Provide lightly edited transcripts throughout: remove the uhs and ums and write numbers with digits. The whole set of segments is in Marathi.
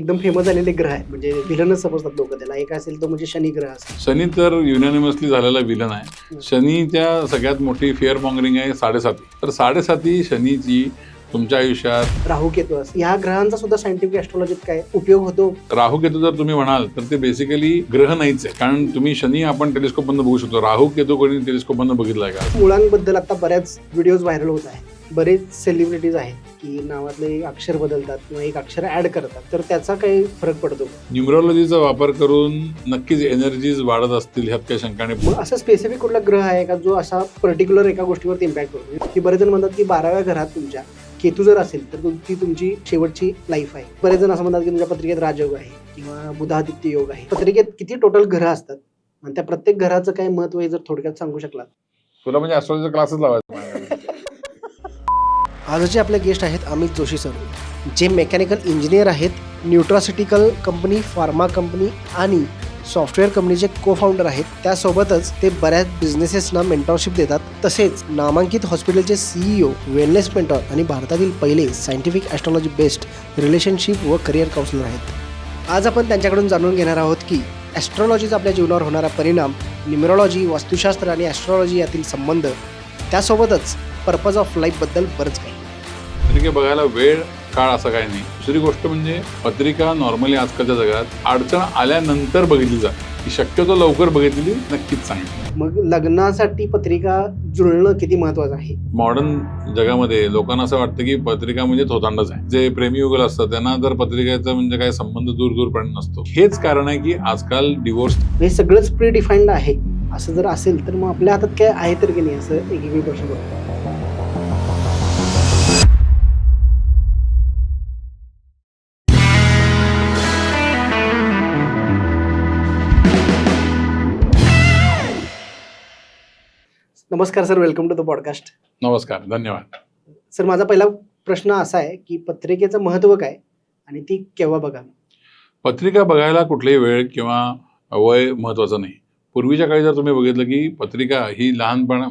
एकदम फेमस झालेले ग्रह आहेत, म्हणजे विलनच समजतात लोक त्याला. एक असेल तो म्हणजे शनी ग्रह असेल. शनी तर युनॅनिमसली झालेला विलन आहे. शनीच्या सगळ्यात मोठी फिअर मॉंगरिंग आहे 7.5. तर 7.5 शनीची तुमच्या आयुष्यात. राहू केतू असं ह्या ग्रहांचा सुद्धा सायंटिफिक ऍस्ट्रॉलॉजीत काय उपयोग होतो? राहू केतू जर तुम्ही म्हणाल तर ते बेसिकली ग्रह नाहीच आहे, कारण तुम्ही शनी आपण टेलिस्कोप मधून बघू शकतो. राहू केतू कोणी टेलिस्कोप मधून बघितलाय का? मुळांबद्दल आता बऱ्याच व्हिडिओज व्हायरल होत आहेत. बरेच सेलिब्रिटीज आहेत की नावातले एक अक्षर बदलतात किंवा एक अक्षर ऍड करतात, तर त्याचा काही फरक पडतो? न्यूमरॉलॉजीचा वापर करून नक्कीच एनर्जीज वाढत असतील, ह्यात काही शंका नाही. मग असं स्पेसिफिक कुठला ग्रह आहे का जो असा पर्टिक्युलर एका गोष्टीवर इम्पॅक्ट करतो? की बरेच जण म्हणतात की 12व्या घरात तुमच्या केतू जर असेल तर ती तुमची शेवटची लाईफ आहे. बरेच जण असं म्हणतात की तुमच्या पत्रिकेत राजयोग आहे किंवा बुधादित्य योग आहे. पत्रिकेत किती टोटल ग्रह असतात आणि त्या प्रत्येक घराचं काय महत्व आहे, जर थोडक्यात सांगू शकलात? तुला म्हणजे ऍस्ट्रॉलॉजीचा क्लासेस लावायचा. आजचे आपले गेस्ट आहेत अमित जोशी सर, जे मेकॅनिकल इंजिनियर आहेत. न्यूट्रासिटिकल कंपनी, फार्मा कंपनी आणि सॉफ्टवेअर कंपनीचे को फाउंडर आहेत. त्यासोबतच ते बऱ्याच बिझनेसेसना मेंटॉरशिप देतात. तसेच नामांकित हॉस्पिटलचे CEO, वेलनेस मेंटॉर आणि भारतातील पहिले सायंटिफिक ॲस्ट्रॉलॉजी बेस्ड रिलेशनशिप व करिअर काउन्सिलर आहेत. आज आपण त्यांच्याकडून जाणून घेणार आहोत की ॲस्ट्रॉलॉजीचा आपल्या जीवनावर होणारा परिणाम, न्यूमरॉलॉजी, वास्तुशास्त्र आणि ॲस्ट्रॉलॉजी यातील संबंध, त्यासोबतच पर्पज ऑफ लाईफबद्दल बरंच काही. पत्रिका बघायला वेळ काळ असं काही नाही. दुसरी गोष्ट म्हणजे पत्रिका नॉर्मली आजकालच्या जगात अडचण आल्यानंतर बघितली जाते. ही शक्यतो लवकर बघितलेली नक्कीच चांगली. मग लग्नासाठी पत्रिका जुळणं किती महत्वाचं आहे? मॉडर्न जगामध्ये लोकांना असं वाटतं की पत्रिका म्हणजे थोतांडच आहे. जे प्रेमीयुगल असतात त्यांना तर पत्रिकेचा म्हणजे काय संबंध दूरपर्यंत नसतो. हेच कारण आहे की आजकाल डिवोर्स हे सगळंच प्री डिफाईन्ड आहे असं जर असेल तर मग आपल्या हातात काय आहे तर की नाही, असं एक प्रश्न पडतो. नमस्कार sir, welcome to the podcast. नमस्कार, धन्यवाद. सर, माझा पहिला प्रश्न असा आहे की पत्रिकेचं महत्त्व काय आणि ती केव्हा बघावी? पत्रिका बघायला कुठलाही वेळ किंवा वय महत्त्वाचं नाही. पूर्वीच्या काळी जर तुम्ही बघितलं की पत्रिका ही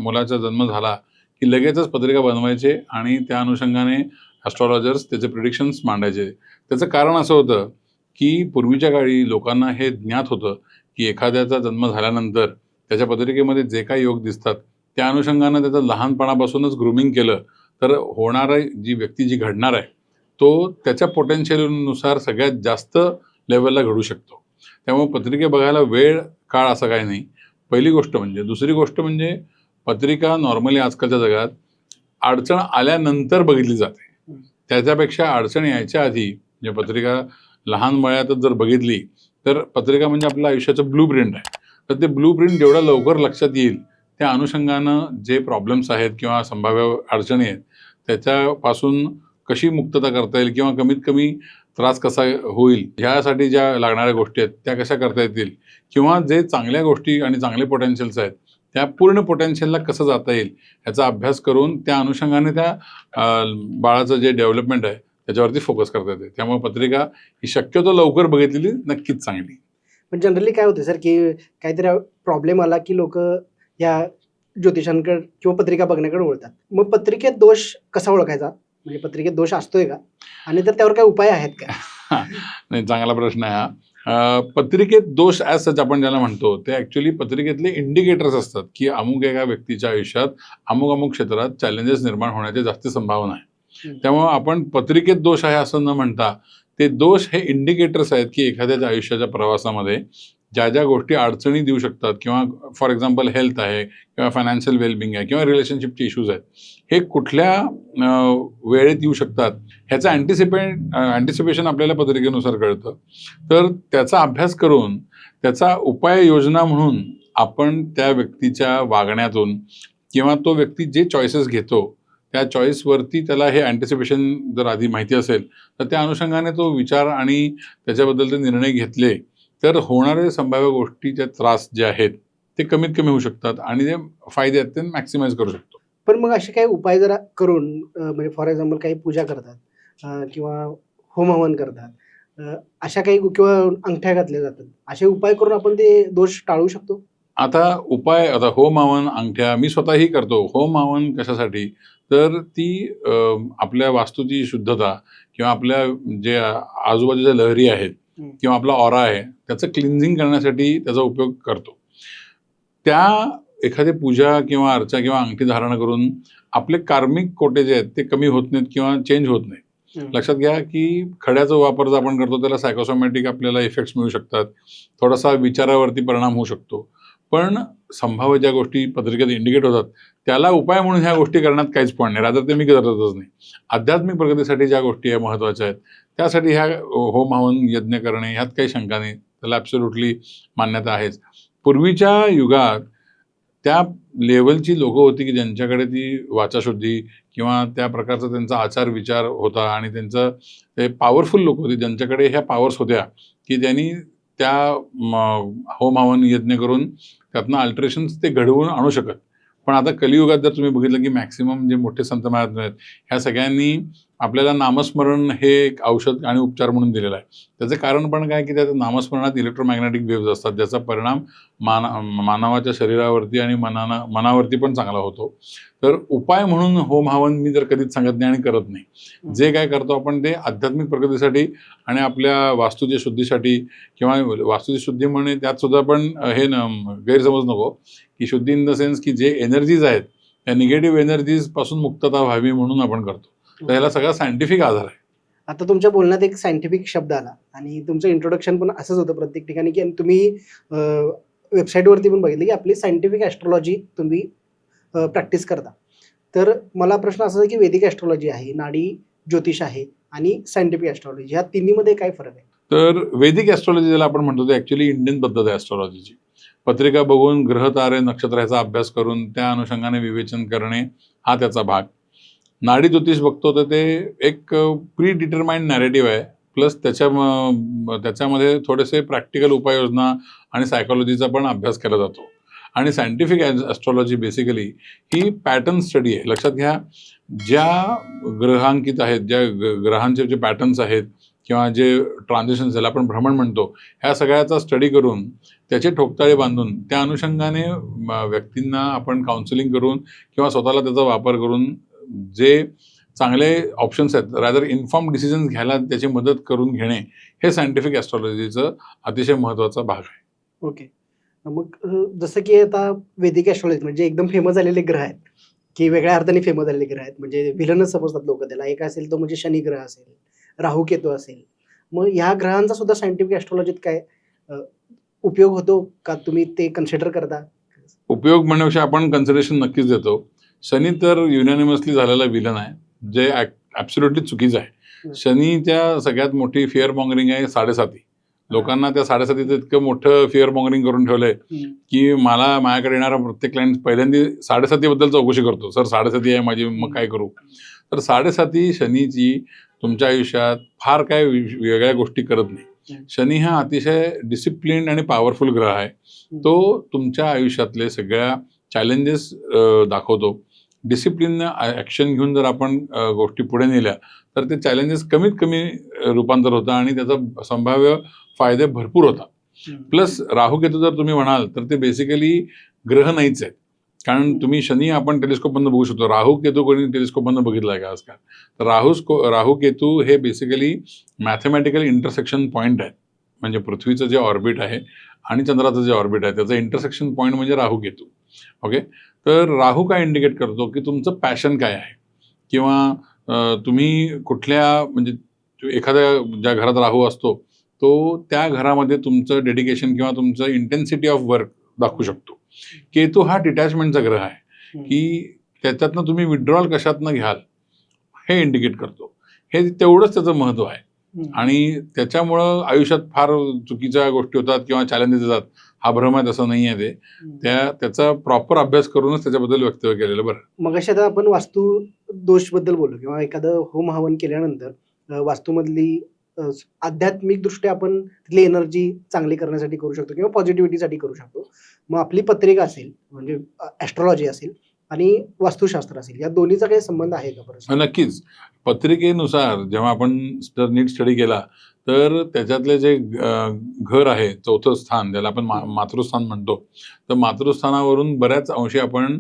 मुलाचा जन्म झाला की लगेचच पत्रिका बनवायचे आणि त्या अनुषंगाने ॲस्ट्रॉलॉजर्स त्याचे प्रिडिक्शन्स मांडायचे. त्याचं कारण असं होतं की पूर्वीच्या काळी लोकांना हे ज्ञात होतं की एखाद्याचा जन्म झाल्यानंतर त्याच्या पत्रिकेमध्ये जे काही योग दिसतात त्या अनुषंगानं त्याचं लहानपणापासूनच ग्रूमिंग केलं तर होणारा जी व्यक्ती जी घडणार आहे तो त्याच्या पोटेन्शियलनुसार सगळ्यात जास्त लेवलला घडू शकतो. त्यामुळे पत्रिके बघायला वेळ काळ असं काही नाही, पहिली गोष्ट म्हणजे. दुसरी गोष्ट म्हणजे पत्रिका नॉर्मली आजकालच्या जगात अडचण आल्यानंतर बघितली जाते. त्याच्यापेक्षा अडचण यायच्या आधी म्हणजे पत्रिका लहान वयातच जर बघितली तर पत्रिका म्हणजे आपल्या आयुष्याचं ब्लू प्रिंट आहे. तर ते ब्लू प्रिंट जेवढं लवकर लक्षात येईल त्या अनुषंगानं जे प्रॉब्लेम्स आहेत किंवा संभाव्य अडचणी आहेत त्याच्यापासून कशी मुक्तता करता येईल किंवा कमीत कमी त्रास कसा होईल ह्यासाठी ज्या लागणाऱ्या गोष्टी आहेत त्या कशा करता येतील किंवा जे चांगल्या गोष्टी आणि चांगले पोटेन्शियल्स आहेत त्या पूर्ण पोटेन्शियलला कसं जाता येईल ह्याचा अभ्यास करून त्या अनुषंगाने त्या बाळाचं जे डेव्हलपमेंट आहे त्याच्यावरती फोकस करता येते. त्यामुळे पत्रिका ही शक्यतो लवकर बघितलेली नक्कीच चांगली. पण जनरली काय होतं सर की काहीतरी प्रॉब्लेम आला की लोक या ज्योतिषांकडे किंवा पत्रिका बघण्याकडे वळतात. मग पत्रिकेत दोष कसा ओळखायचा, म्हणजे पत्रिकेत दोष असतोय का आणि तर त्यावर काय उपाय आहेत का? नाही, चांगला प्रश्न आहे हा. पत्रिकेत दोष ॲज सच आपण ज्याला म्हणतो ते ॲक्च्युली पत्रिकेतले इंडिकेटर्स असतात की अमुक एका व्यक्तीच्या आयुष्यात अमुक क्षेत्रात चॅलेंजेस निर्माण होण्याची जास्त संभावना आहे. त्यामुळे आपण पत्रिकेत दोष आहे असं न म्हणता ते दोष हे इंडिकेटर्स आहेत की एखाद्याच्या आयुष्याच्या प्रवासामध्ये ज्या ज्या गोष्टी अडचणी देऊ शकतात किंवा फॉर एक्झाम्पल हेल्थ आहे किंवा फायनान्शियल वेलबिंग आहे किंवा रिलेशनशिपचे इश्यूज आहेत हे कुठल्या वेळेत येऊ शकतात ह्याचं अँटिसिपेशन आपल्याला पत्रिकेनुसार कळतं. तर त्याचा अभ्यास करून त्याचा उपाययोजना म्हणून आपण त्या व्यक्तीच्या वागण्यातून किंवा तो व्यक्ती जे चॉईसेस घेतो त्या चॉईसवरती त्याला हे अँटिसिपेशन जर आधी माहिती असेल तर त्या अनुषंगाने तो विचार आणि त्याच्याबद्दल ते निर्णय घेतले तर होणारे संभाव्य गोष्टीचे त्रास जे आहेत ते कमीत कमी होऊ शकतात आणि जे फायदे आहेत ते मॅक्सिमाइज करू शकतो. पण मग असे काही उपाय जरा करून म्हणजे फॉर एक्झाम्पल काही पूजा करतात किंवा होम हवन करतात, अशा काही किंवा अंगठ्या घातल्या जातात, असे उपाय करून आपण ते दोष टाळू शकतो? आता होम हवन, अंगठ्या मी स्वतःही करतो. होम हवन कशासाठी तर ती आपल्या वास्तूची शुद्धता किंवा आपल्या जे आजूबाजूच्या लहरी आहेत किंवा आपला ऑरा आहे त्याचं क्लिन्झिंग करण्यासाठी त्याचा उपयोग करतो. त्या एखादी पूजा किंवा अर्चा किंवा अंगठी धारण करून आपले कार्मिक कोटे जे आहेत ते कमी होत नाहीत किंवा चेंज होत नाहीत. लक्षात घ्या की खड्याचा वापर जो आपण करतो त्याला सायकोसोमॅटिक आपल्याला इफेक्ट्स मिळू शकतात, थोडासा विचारावरती परिणाम होऊ शकतो, पण संभाव्य ज्या गोष्टी पत्रिकेत इंडिकेट होतात त्याला उपाय म्हणून ह्या गोष्टी करण्यात काहीच पॉईंट नाही, रादर ते मी करतच नाही. आध्यात्मिक प्रगतीसाठी ज्या गोष्टी आहे महत्त्वाच्या आहेत त्यासाठी ह्या होम हवन यज्ञ करणे ह्यात काही शंका नाही, त्याला ॲब्सोल्युटली मान्यता आहेच. पूर्वीच्या युगात त्या लेवलची लोकं होती की ज्यांच्याकडे ती वाचाशुद्धी किंवा त्या प्रकारचा त्यांचा आचार विचार होता आणि त्यांचं ते पॉवरफुल लोक होती ज्यांच्याकडे ह्या पॉवर्स होत्या की त्यांनी त्या होम हवन यज्ञ करून त्यातनं अल्टरेशन्स ते घडवून आणू शकत. पण आता कलियुगात जर तुम्ही बघितलं की मॅक्सिमम जे मोठे संत महात्मे आहेत ह्या सगळ्यांनी आपल्याला नामस्मरण हे एक औषध आणि उपचार म्हणून दिलेलं आहे. त्याचं कारण पण काय की त्या नामस्मरणात इलेक्ट्रोमॅग्नेटिक वेव्ज असतात ज्याचा परिणाम मानवाच्या शरीरावरती आणि मनावरती पण चांगला होतो. तर उपाय म्हणून होम हवन मी जर कधीच सांगत नाही आणि करत नाही. जे काय करतो आपण ते आध्यात्मिक प्रगतीसाठी आणि आपल्या वास्तूच्या शुद्धीसाठी किंवा वास्तूची शुद्धी म्हणे त्यात सुद्धा पण हे गैरसमज नको की शुद्धी इन द सेन्स की जे एनर्जीज आहेत त्या निगेटिव्ह एनर्जीज पासून मुक्तता व्हावी म्हणून आपण करतो. तर ह्याला सगळा सायंटिफिक आधार आहे. आता तुमच्या बोलण्यात एक सायंटिफिक शब्द आला आणि तुमचं इंट्रोडक्शन पण असंच होतं प्रत्येक ठिकाणी की तुम्ही वेबसाईटवरती पण बघितलं की आपली सायंटिफिक ॲस्ट्रॉलॉजी तुम्ही प्रॅक्टिस करता. तर मला प्रश्न असा आहे की वैदिक ॲस्ट्रॉलॉजी आहे, नाडी ज्योतिष आहे आणि सायंटिफिक ॲस्ट्रॉलॉजी ह्या तिन्हीमध्ये काय फरक आहे? तर वैदिक ॲस्ट्रॉलॉजी ज्याला आपण म्हणतो ते ॲक्च्युली इंडियन पद्धत आहे ॲस्ट्रॉलॉजीची. पत्रिका बघून ग्रह तारे नक्षत्र ह्याचा अभ्यास करून त्या अनुषंगाने विवेचन करणे हा त्याचा भाग. नाडी ज्योतिष बघतो तर ते एक प्री डिटरमाइंड नॅरेटिव्ह आहे, प्लस त्याच्यामध्ये थोडेसे प्रॅक्टिकल उपाययोजना आणि सायकोलॉजीचा पण अभ्यास केला जातो. आणि सायंटिफिक ॲस्ट्रॉलॉजी बेसिकली ही पॅटर्न स्टडी आहे. लक्षात घ्या, ज्या ग्रहांकित आहेत, ज्या ग्रहांचे जे पॅटर्न्स आहेत किंवा जे ट्रान्झिशन्स ज्याला आपण भ्रमण म्हणतो ह्या सगळ्याचा स्टडी करून त्याचे ठोकताळे बांधून त्या अनुषंगाने व्यक्तींना आपण काउन्सिलिंग करून किंवा स्वतःला त्याचा वापर करून जे चांगले ऑप्शन्स आहेत रादर इन्फॉर्म डिसिजन्स घ्यायला त्याची मदत करून घेणे हे सायंटिफिक ॲस्ट्रॉलॉजीचं अतिशय महत्त्वाचा भाग आहे. ओके. मग जसं की आता वैदिक ॲस्ट्रॉलॉजी म्हणजे एकदम फेमस झालेले ग्रह आहेत की वेगळ्या अर्थाने फेमस झालेले ग्रह आहेत, म्हणजे विलनच समजतात लोक त्याला. एक असेल तो म्हणजे शनी ग्रह असेल, राहू केतू असेल. मग ह्या ग्रहांचा सुद्धा सायंटिफिक ॲस्ट्रॉलॉजीत काय उपयोग होतो का, तुम्ही ते कन्सिडर करता? उपयोग म्हणण्यापेक्षा आपण कन्सिडरेशन नक्कीच देतो. शनी तर युनॅनिमसली झालेला विलन आहे जे ॲब्सोल्युटली चुकीचं आहे. शनीच्या सगळ्यात मोठी फिअर मॉंगरिंग आहे 7.5. लोकांना त्या 7.5चं इतकं मोठं फिअर मॉंगरिंग करून ठेवलंय की मला माझ्याकडे येणारा प्रत्येक क्लायंट पहिल्यांदा 7.5 चौकशी करतो, सर 7.5 आहे माझी, मग काय करू? तर 7.5 शनीची तुमच्या आयुष्यात फार काय वेगळ्या गोष्टी करत नाही. शनी हा अतिशय डिसिप्लिन आणि पॉवरफुल ग्रह आहे. तो तुमच्या आयुष्यातले सगळ्या चॅलेंजेस दाखवतो. डिसिप्लिननं ॲक्शन घेऊन जर आपण गोष्टी पुढे नेल्या तर ते चॅलेंजेस कमीत कमी रूपांतर होतं आणि त्याचा संभाव्य फायदे भरपूर होतात. प्लस राहू केतू जर तुम्ही म्हणाल तर ते बेसिकली ग्रह नाहीच आहेत, कारण तुम्ही शनी आपण टेलिस्कोपमधून बघू शकतो. राहू केतू कोणी टेलिस्कोपमधून बघितला आहे का आजकाल? तर राहू केतू हे बेसिकली मॅथमॅटिकल इंटरसेक्शन पॉईंट आहेत. म्हणजे पृथ्वीचं जे ऑर्बिट आहे आणि चंद्राचं जे ऑर्बिट आहे त्याचं इंटरसेक्शन पॉईंट म्हणजे राहू केतू. ओके. तर राहू काय इंडिकेट करतो की तुमचं पॅशन काय आहे किंवा तुम्ही कुठल्या म्हणजे एखाद्या ज्या घरात राहू असतो तो त्या घरामध्ये तुमचं डेडिकेशन किंवा तुमचं इंटेन्सिटी ऑफ वर्क दाखवू शकतो. केतू हा डिटॅचमेंटचा ग्रह आहे की त्याच्यातनं तुम्ही विड्रॉल कशातनं घ्याल हे इंडिकेट करतो. हे तेवढंच त्याचं महत्त्व आहे. आणि त्याच्यामुळं आयुष्यात फार चुकीच्या गोष्टी होतात किंवा चॅलेंजेस येतात हा भ्रम आहे, तसं नाही आहे. ते त्याचा प्रॉपर अभ्यास करूनच त्याच्याबद्दल वक्तव्य केलेलं बरं. मग अशा आपण वास्तू दोषबद्दल बोललो किंवा एखादं होम हवन केल्यानंतर वास्तूमधली आध्यात्मिक दृष्ट्या आपण तिथली एनर्जी चांगली करण्यासाठी करू शकतो किंवा पॉझिटिव्हिटीसाठी करू शकतो. मग आपली पत्रिका असेल म्हणजे ॲस्ट्रॉलॉजी असेल आणि वास्तुशास्त्र असेल, या दोन्हीचा काही संबंध आहे का बरं? नक्कीच. पत्रिकेनुसार जेव्हा आपण जर नीट स्टडी केला तर त्याच्यातले जे घर आहे, चौथं स्थान ज्याला आपण मातृस्थान म्हणतो, तर मातृस्थानावरून बऱ्याच अंशी आपण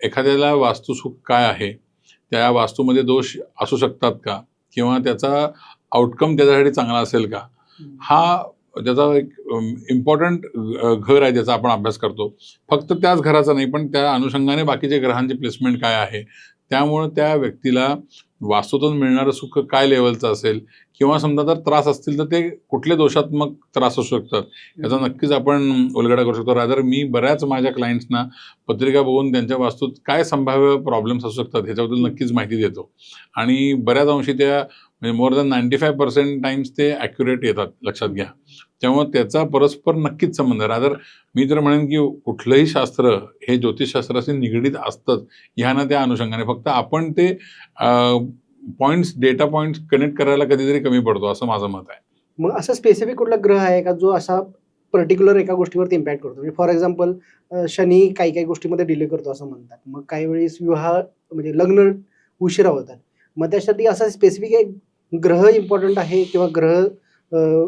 एखाद्याला वास्तुसुख काय आहे, त्या वास्तूमध्ये दोष असू शकतात का, किंवा त्याचा आउटकम त्याच्यासाठी चांगला असेल का, हा त्याचा एक इम्पॉर्टंट घर आहे ज्याचा आपण अभ्यास करतो. फक्त त्याच घराचा नाही, पण त्या अनुषंगाने बाकीच्या ग्रहांची प्लेसमेंट काय आहे, त्यामुळं त्या व्यक्तीला वास्तूतून मिळणारं सुख काय लेवलचं असेल, किंवा समजा जर त्रास असतील तर ते कुठले दोषात्मक त्रास असू शकतात याचा नक्कीच आपण उलगडा करू शकतो. रादर मी बऱ्याच माझ्या क्लायंट्सना पत्रिका बघून त्यांच्या वास्तूत काय संभाव्य प्रॉब्लेम्स असू शकतात ह्याच्याबद्दल नक्कीच माहिती देतो. आणि बऱ्याच अंशी त्या म्हणजे मोर दॅन 95% टाइम्स ते ॲक्युरेट येतात, लक्षात घ्या. त्यामुळे त्याचा परस्पर नक्कीच संबंध आहे. रादर मी तर म्हणेन की कुठलंही शास्त्र हे ज्योतिषशास्त्राशी निगडीत असतंच ह्या ना त्या अनुषंगाने. फक्त आपण ते पॉईंट्स, डेटा पॉईंट्स कनेक्ट करायला कधीतरी कमी पडतो, असं माझं मत आहे. मग असं स्पेसिफिक कुठला ग्रह आहे का जो असा पर्टिक्युलर एका गोष्टीवरती इम्पॅक्ट करतो? म्हणजे फॉर एक्झाम्पल शनी काही काही गोष्टीमध्ये डिले करतो असं म्हणतात. मग काही वेळेस विवाह म्हणजे लग्न उशिरा होतात. मग त्यासाठी असा स्पेसिफिक एक ग्रह इम्पॉर्टंट आहे किंवा ग्रह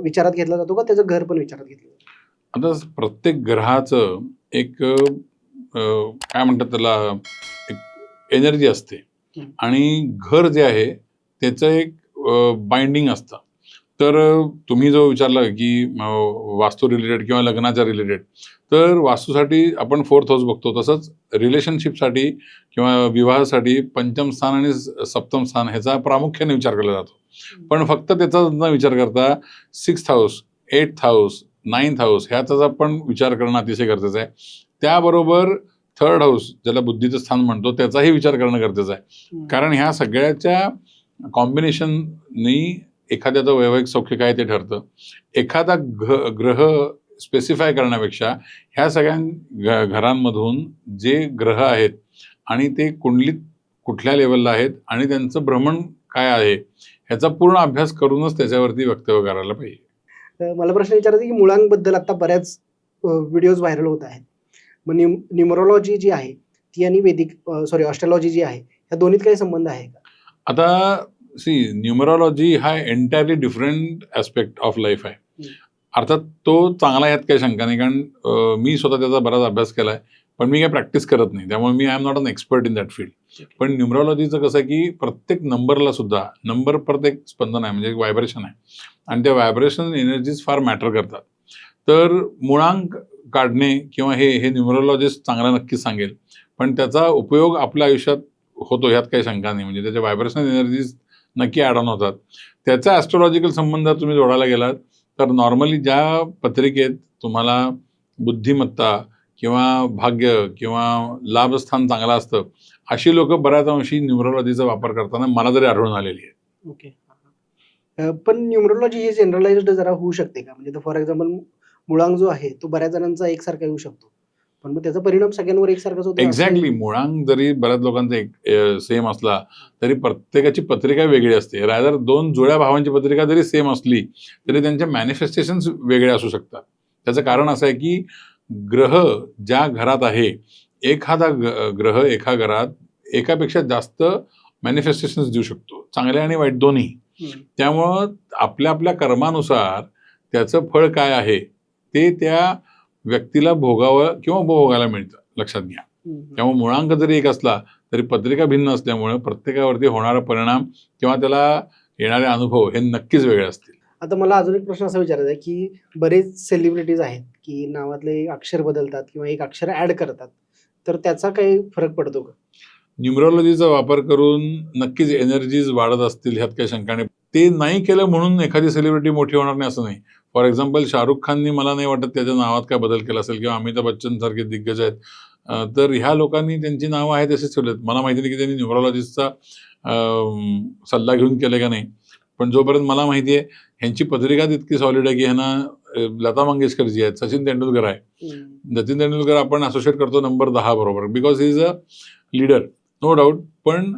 विचारात घेतला जातो का त्याचं घर पण विचारात घेतलं जातं? आता प्रत्येक ग्रहाचं एक काय म्हणतात त्याला, एक एनर्जी असते. आणि घर जे आहे त्याचं एक बाइंडिंग असतं. तर तुम्ही जो विचारला की वास्तू रिलेटेड किंवा लग्नाच्या रिलेटेड, तर वास्तूसाठी आपण 4th हाऊस बघतो. तसंच रिलेशनशिपसाठी किंवा विवाहासाठी पंचम स्थान आणि सप्तम स्थान ह्याचा प्रामुख्याने विचार केला जातो. पण फक्त त्याचा न विचार करता 6th house, 8th house, 9th house ह्याचा पण विचार करणं अतिशय गरजेचं आहे. त्याबरोबर 3rd हाऊस ज्याला बुद्धीचं स्थान म्हणतो त्याचाही विचार करणं गरजेचं आहे. कारण ह्या सगळ्याच्या कॉम्बिनेशननी एखाद्याचं वैवाहिक सौख्य काय ते ठरतं. एखादा ग्रह स्पेसिफाय करण्यापेक्षा ह्या सगळ्या घरांमधून जे ग्रह आहेत आणि ते कुंडलीत कुठल्या लेवलला आहेत आणि त्यांचं भ्रमण काय आहे ह्याचा पूर्ण अभ्यास करूनच त्याच्यावरती वक्तव्य करायला पाहिजे. मला प्रश्न विचारायचा की मुळांबद्दल आता बऱ्याच व्हिडिओज व्हायरल होत आहेत. मग न्यूमरोलॉजी जी आहे ती आणि ॲस्ट्रोलॉजी जी आहे ह्या दोन्हीत काही संबंध आहे का? आता न्यूमरोलॉजी हा entirely different aspect of life आहे. अर्थात तो चांगला ह्यात काही शंका नाही, कारण मी स्वतः त्याचा बराच अभ्यास केला आहे, पण मी काही प्रॅक्टिस करत नाही, त्यामुळे मी I am not an expert in that field. पण न्यूमरोलॉजीचं कसं आहे की प्रत्येक नंबरला सुद्धा नंबर परत एक स्पंदन आहे, म्हणजे एक व्हायब्रेशन आहे आणि त्या व्हायब्रेशन एनर्जीज फार मॅटर करतात. तर मुळांक काढणे किंवा हे न्यूमरोलॉजिस्ट चांगला नक्कीच सांगेल, पण त्याचा उपयोग आपल्या आयुष्यात होतो ह्यात काही शंका नाही. म्हणजे त्याच्या व्हायब्रेशनल एनर्जीज नक्की ॲड ऑन होतात. त्याचा ॲस्ट्रोलॉजिकल संबंध तुम्ही जोडायला गेलात तर नॉर्मली ज्या पत्रिकेत तुम्हाला बुद्धिमत्ता किंवा भाग्य किंवा लाभस्थान चांगलं असतं अशी लोक बऱ्याच अंशी न्यूमरोलॉजीचा वापर करताना मला जरी आढळून आलेली आहे. ओके. पण न्यूमरोलॉजी ही जनरलाइज्ड जरा होऊ शकते का? म्हणजे फॉर एक्झाम्पल मुळांक जो आहे तो बऱ्याच जणांचा एकसारखा येऊ शकतो, पण मग त्याचा परिणाम सगळ्यांवर एकसारखाच होतो. एक्झॅक्टली. मुळांक जरी बऱ्याच लोकांचा सेम असला तरी प्रत्येकाची पत्रिका वेगळी असते. रादर 2 जुळ्या भावांची पत्रिका जरी सेम असली तरी त्यांचे मॅनिफेस्टेशन्स वेगळे असू शकतात. त्याचं कारण असं आहे की ग्रह ज्या घरात आहे, एखादा ग्रह एका घरात एकापेक्षा जास्त मॅनिफेस्टेशन्स देऊ शकतो, चांगले आणि वाईट दोन्ही. त्यामुळं आपल्या आपल्या कर्मानुसार त्याचं फळ काय आहे ते त्या व्यक्तीला भोगावं किंवा उपभोगायला मिळतं, लक्षात घ्या. त्यामुळे मुळांक जरी एक असला तरी पत्रिका भिन्न असल्यामुळे प्रत्येकावरती होणारा परिणाम किंवा त्याला येणारे अनुभव हे नक्कीच वेगळे असतील. आता मला अजून एक प्रश्न असा विचारायचा आहे की बरेच सेलिब्रिटीज आहेत की नावातले एक अक्षर बदलतात किंवा एक अक्षर ऍड करतात, तर त्याचा काही फरक पडतो का? न्यूमरोलॉजीचा वापर करून नक्कीच एनर्जीज वाढत असतील ह्यात काही शंका नाही. ते नाही केलं म्हणून एखादी सेलिब्रिटी मोठी होणार नाही असं नाही. फॉर एक्झाम्पल शाहरुख खाननी मला नाही वाटत त्याच्या नावात काय बदल केला असेल, किंवा अमिताभ बच्चन सारखे दिग्गज आहेत, तर ह्या लोकांनी त्यांची नावं आहेत तसेच ठेवलेत. मला माहिती नाही की त्यांनी न्यूमरोलॉजिस्टचा सल्ला घेऊन केले का नाही, पण जोपर्यंत मला माहिती आहे ह्यांची पत्रिका तितकी सॉलिड आहे की ह्यांना लता मंगेशकर जी आहेत, सचिन तेंडुलकर आहे. सचिन तेंडुलकर आपण असोशिएट करतो नंबर 10 बरोबर, because he is a leader, no doubt. पण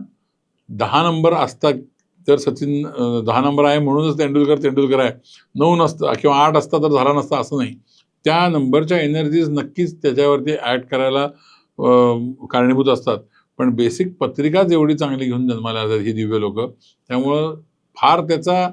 10 नंबर असतात तर सचिन 10 नंबर आहे म्हणूनच तेंडुलकर आहे. 9 नसतं किंवा 8 असता तर झाला नसता असं नाही. त्या नंबरच्या एनर्जीज नक्कीच त्याच्यावरती ॲड करायला कारणीभूत असतात. पण बेसिक पत्रिकाच एवढी चांगली घेऊन जन्माला येतात ही दिव्य लोक, त्यामुळं फार त्याचा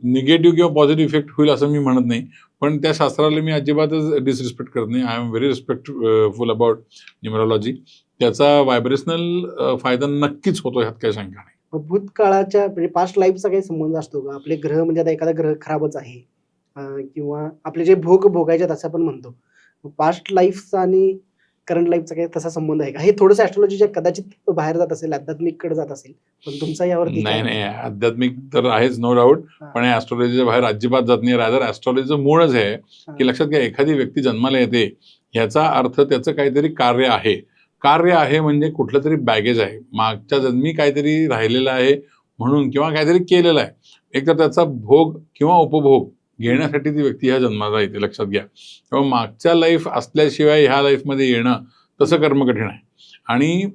निगेटिव्ह किंवा पॉझिटिव्ह इफेक्ट होईल असं मी म्हणत नाही. पण त्या शास्त्राला मी अजिबातच डिसरिस्पेक्ट करत नाही. I am very respectful about numerology. त्याचा व्हायब्रेशनल फायदा नक्कीच होतो, ह्यात काही शंका नाही. भूतकाळाच्या म्हणजे पास्ट लाईफचा काही संबंध असतो का? आपले ग्रह म्हणजे आता एखादा ग्रह खराबच आहे किंवा आपले जे भोग भोगायचे आहेत असं आपण म्हणतो. पास्ट लाईफचा आणि करंट लाईफचा काही तसा संबंध आहे का? हे थोडंसं ॲस्ट्रोलॉजीच्या कदाचित बाहेर जात असेल, आध्यात्मिककडे जात असेल. पण तुमचा यावरती काय नाही मत नाही, आहे? आध्यात्मिक तर आहेच नो डाऊट, हां, पण हे ॲस्ट्रॉलॉजीच्या बाहेर अजिबात जात नाही. रादर ॲस्ट्रॉलॉजीचं मूळच आहे की हां. लक्षात घ्या, एखादी व्यक्ती जन्माला येते ह्याचा अर्थ त्याचं काहीतरी कार्य आहे. कार्य आहे म्हणजे कुठलं तरी बॅगेज आहे, मागच्या जन्मी काहीतरी राहिलेलं आहे म्हणून, किंवा काहीतरी केलेलं आहे. एक तर त्याचा भोग किंवा उपभोग घेण्यासाठी ती व्यक्ती ह्या जन्माला येते, लक्षात घ्या. तेव्हा मागच्या लाईफ असल्याशिवाय ह्या लाईफमध्ये येणं तसं कर्म कठीण आहे. आणि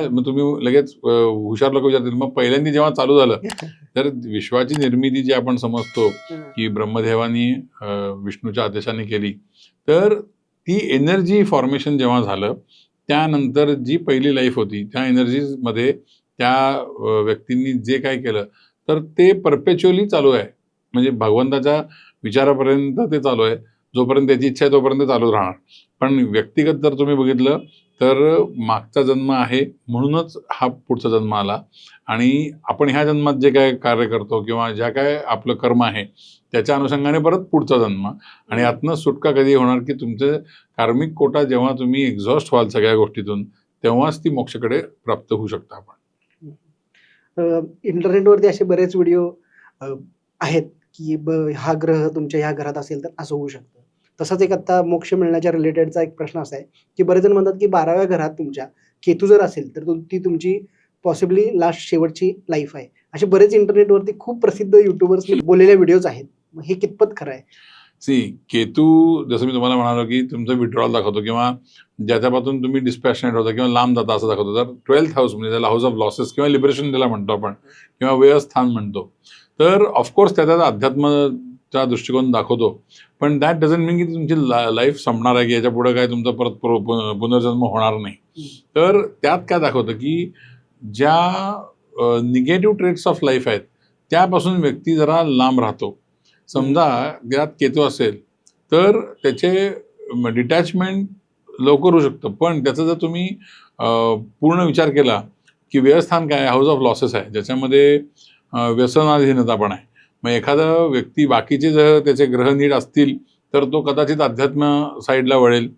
मग तुम्ही लगेच हुशार लोक विचारतील, मग पहिल्यांदा जेव्हा चालू झालं तर विश्वाची निर्मिती जी आपण समजतो हां. की ब्रह्मदेवानी विष्णूच्या आदेशाने केली, तर ती एनर्जी फॉर्मेशन जेव्हा झालं त्यानंतर जी पहिली लाईफ होती त्या एनर्जीमध्ये त्या व्यक्तींनी जे काय केलं तर ते परपेच्युअली चालू आहे. म्हणजे भगवंताच्या विचारापर्यंत ते चालू आहे. जोपर्यंत त्याची इच्छा आहे तोपर्यंत चालूच राहणार. पण व्यक्तिगत जर तुम्ही बघितलं तर मागचा जन्म आहे म्हणूनच हा पुढचा जन्म आला, आणि आपण ह्या जन्मात जे काय कार्य करतो किंवा ज्या काय आपलं कर्म आहे त्याच्या अनुषंगाने परत पुढचा जन्म, आणि यातनं सुटका कधी होणार की तुमचं कार्मिक कोटा जेव्हा तुम्ही एक्झॉस्ट व्हाल सगळ्या गोष्टीतून, तेव्हाच ती मोक्षकडे प्राप्त होऊ शकता आपण. इंटरनेटवरती असे बरेच व्हिडिओ आहेत की हा ग्रह तुमच्या ह्या घरात असेल तर असं होऊ शकतं. तसाच एक आता मोक्ष मिळण्याच्या रिलेटेडचा एक प्रश्न असा आहे की बरेच जण म्हणतात की 12व्या घरात तुमच्या केतू जर असेल तर ती तुमची पॉसिबली लास्ट शेवटची लाईफ आहे. असे बरेच इंटरनेटवरती खूप प्रसिद्ध युट्यूबर्सनी बोललेले व्हिडिओज आहेत. मग हे कितपत खरं आहे? केतू, जसं मी तुम्हाला म्हणालो की तुमचं विड्रॉल दाखवतो किंवा ज्याच्यापासून तुम्ही डिस्पॅशनेट होता किंवा लांब जाता असं दाखवतो. तर 12th हाऊस म्हणजे त्याला हाऊस ऑफ लॉसेस किंवा लिबरेशन त्याला म्हणतो आपण, किंवा व्ययस्थान म्हणतो. तर ऑफकोर्स त्याचा अध्यात्माचा दृष्टिकोन दाखवतो, पण दॅट डझंट मीन की तुमची लाईफ संपणार आहे की याच्या पुढे काय तुमचा परत पुनर्जन्म होणार नाही. तर त्यात काय दाखवतं की ज्या निगेटिव्ह ट्रेट्स ऑफ लाईफ आहेत त्यापासून व्यक्ती जरा लांब राहतो. समजा ज्यात केतू असेल तर त्याचे डिटॅचमेंट लवकर होऊ शकतं, पण त्याचा जर तुम्ही पूर्ण विचार केला की व्ययस्थान काय हाऊस ऑफ लॉसेस आहे, ज्याच्यामध्ये व्यसनाधीनता पण आहे. मग एखादा व्यक्ती बाकीचे जर त्याचे ग्रह नीट असतील तर तो कदाचित अध्यात्म साईडला वळेल,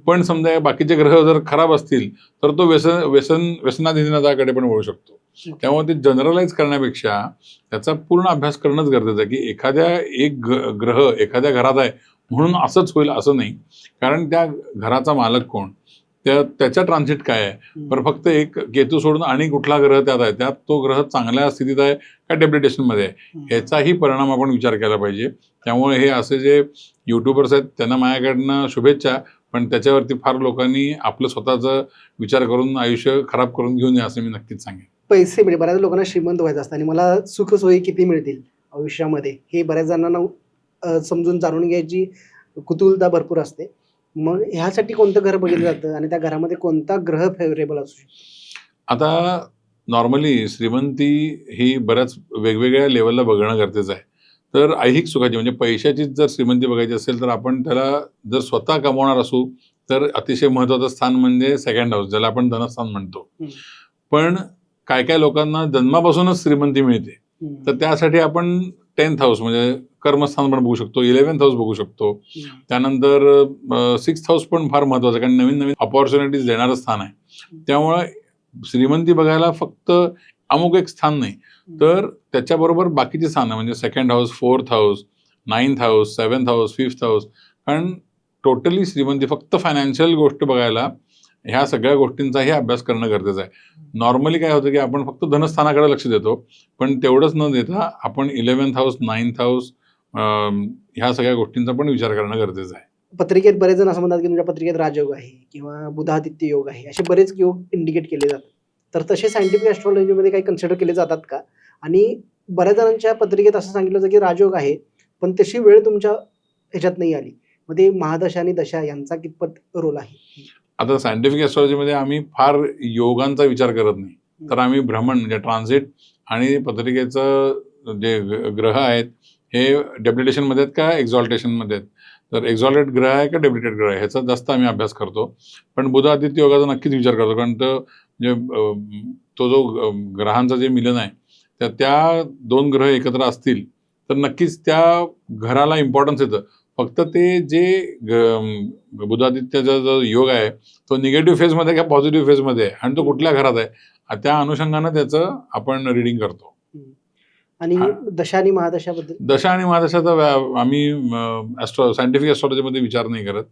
पण समजा बाकीचे ग्रह जर खराब असतील तर तो व्यसनाधीनताकडे पण वळू शकतो. त्यामुळे ते जनरलाइज करण्यापेक्षा त्याचा पूर्ण अभ्यास करणंच गरजेचं आहे की एखाद्या एक ग्रह एखाद्या घरात आहे म्हणून असंच होईल असं नाही, कारण त्या घराचा मालक कोण, त्याच्या ट्रान्झिट काय आहे. पण फक्त एक केतू सोडून आणि कुठला ग्रह त्यात आहे, त्यात तो ग्रह चांगल्या स्थितीत आहे का डेप्रिटेशनमध्ये आहे, ह्याचाही परिणाम आपण विचार केला पाहिजे. त्यामुळे हे असे जे युट्यूबर्स आहेत त्यांना माझ्याकडनं शुभेच्छा, पण त्याच्यावरती फार लोकांनी आपलं स्वतःचा विचार करून आयुष्य खराब करून घेऊ नये असं मी नक्कीच सांगेन. पैसे म्हणजे बऱ्याच लोकांना श्रीमंत व्हायचं असतं आणि मला सुखसोयी किती मिळतील आयुष्यामध्ये हे बऱ्याच जणांना समजून जाणून घ्यायची कुतूहलता भरपूर असते. मग ह्यासाठी कोणतं घर बघितलं जातं आणि त्या घरामध्ये कोणता ग्रह फेवरेबल असू शकतो? आता नॉर्मली श्रीमंती ही बऱ्याच वेगवेगळ्या लेवलला बघणं गरजेचं आहे. तर ऐहिक सुखाची म्हणजे पैशाचीच जर श्रीमंती बघायची असेल तर आपण त्याला जर स्वतः कमवणार असू तर अतिशय महत्त्वाचं स्थान म्हणजे सेकंड हाऊस, ज्याला आपण धनस्थान म्हणतो. पण काय काय लोकांना जन्मापासूनच श्रीमंती मिळते, तर त्यासाठी आपण 10th हाऊस म्हणजे कर्मस्थान पण बघू शकतो, 11th हाऊस बघू शकतो. त्यानंतर 6th हाऊस पण फार महत्त्वाचं आहे, कारण नवीन नवीन अपॉर्च्युनिटीज देणारं स्थान आहे. त्यामुळे श्रीमंती बघायला फक्त अमुक एक स्थान नाही, तर त्याच्याबरोबर बाकीची स्थानं म्हणजे second house, 4th house, 9th house, 7th house, 5th house, कारण टोटली श्रीमंती फक्त फायनान्शियल गोष्ट बघायला ह्या सगळ्या गोष्टींचाही अभ्यास करणं गरजेचं आहे. नॉर्मली काय होतं की आपण फक्त धनस्थानाकडे लक्ष देतो, पण तेवढंच न देता आपण 11th हाऊस, 9th हाऊस ह्या सगळ्या गोष्टींचा पण विचार करणं गरजेचं आहे. पत्रिकेत बरेच जण असं म्हणतात की तुमच्या पत्रिकेत राजयोग आहे किंवा बुधादित्य योग आहे, असे बरेच योग इंडिकेट केले जातात. तर तसे सायंटिफिक ॲस्ट्रॉलॉजीमध्ये काही कन्सिडर केले जातात का? आणि बऱ्याच जणांच्या पत्रिकेत असं सांगितलं जातं की राजयोग आहे, पण तशी वेळ तुमच्या ह्याच्यात नाही आली. मग ते महादशा आणि दशा यांचा कितपत रोल आहे? आता सायंटिफिक ॲस्ट्रॉलॉजीमध्ये आम्ही फार योगांचा विचार करत नाही, तर आम्ही भ्रमण म्हणजे ट्रान्झिट आणि पत्रिकेचं जे ग्रह आहेत हे डेप्रिटेशनमध्ये आहेत का एक्झॉल्टेशनमध्ये आहेत, तर एक्झॉल्टेड ग्रह आहे का डेप्रिटेड ग्रह आहे ह्याचा जास्त आम्ही अभ्यास करतो. पण बुध-आदित्य योगाचा नक्कीच विचार करतो, कारण तो जो ग्रहांचं जे मिलन आहे तर त्या 2 ग्रह एकत्र असतील तर नक्कीच त्या घराला इम्पॉर्टन्स येतं. फक्त ते जे बुधादित्यचा जो योग आहे तो निगेटिव्ह फेजमध्ये का पॉझिटिव्ह फेजमध्ये आहे आणि तो कुठल्या घरात आहे त्या अनुषंगानं त्याचं आपण रिडिंग करतो. आणि दशा आणि महादशाबद्दल दशा आणि महादशाचा आम्ही सायंटिफिक ॲस्ट्रॉलॉजीमध्ये विचार नाही करत.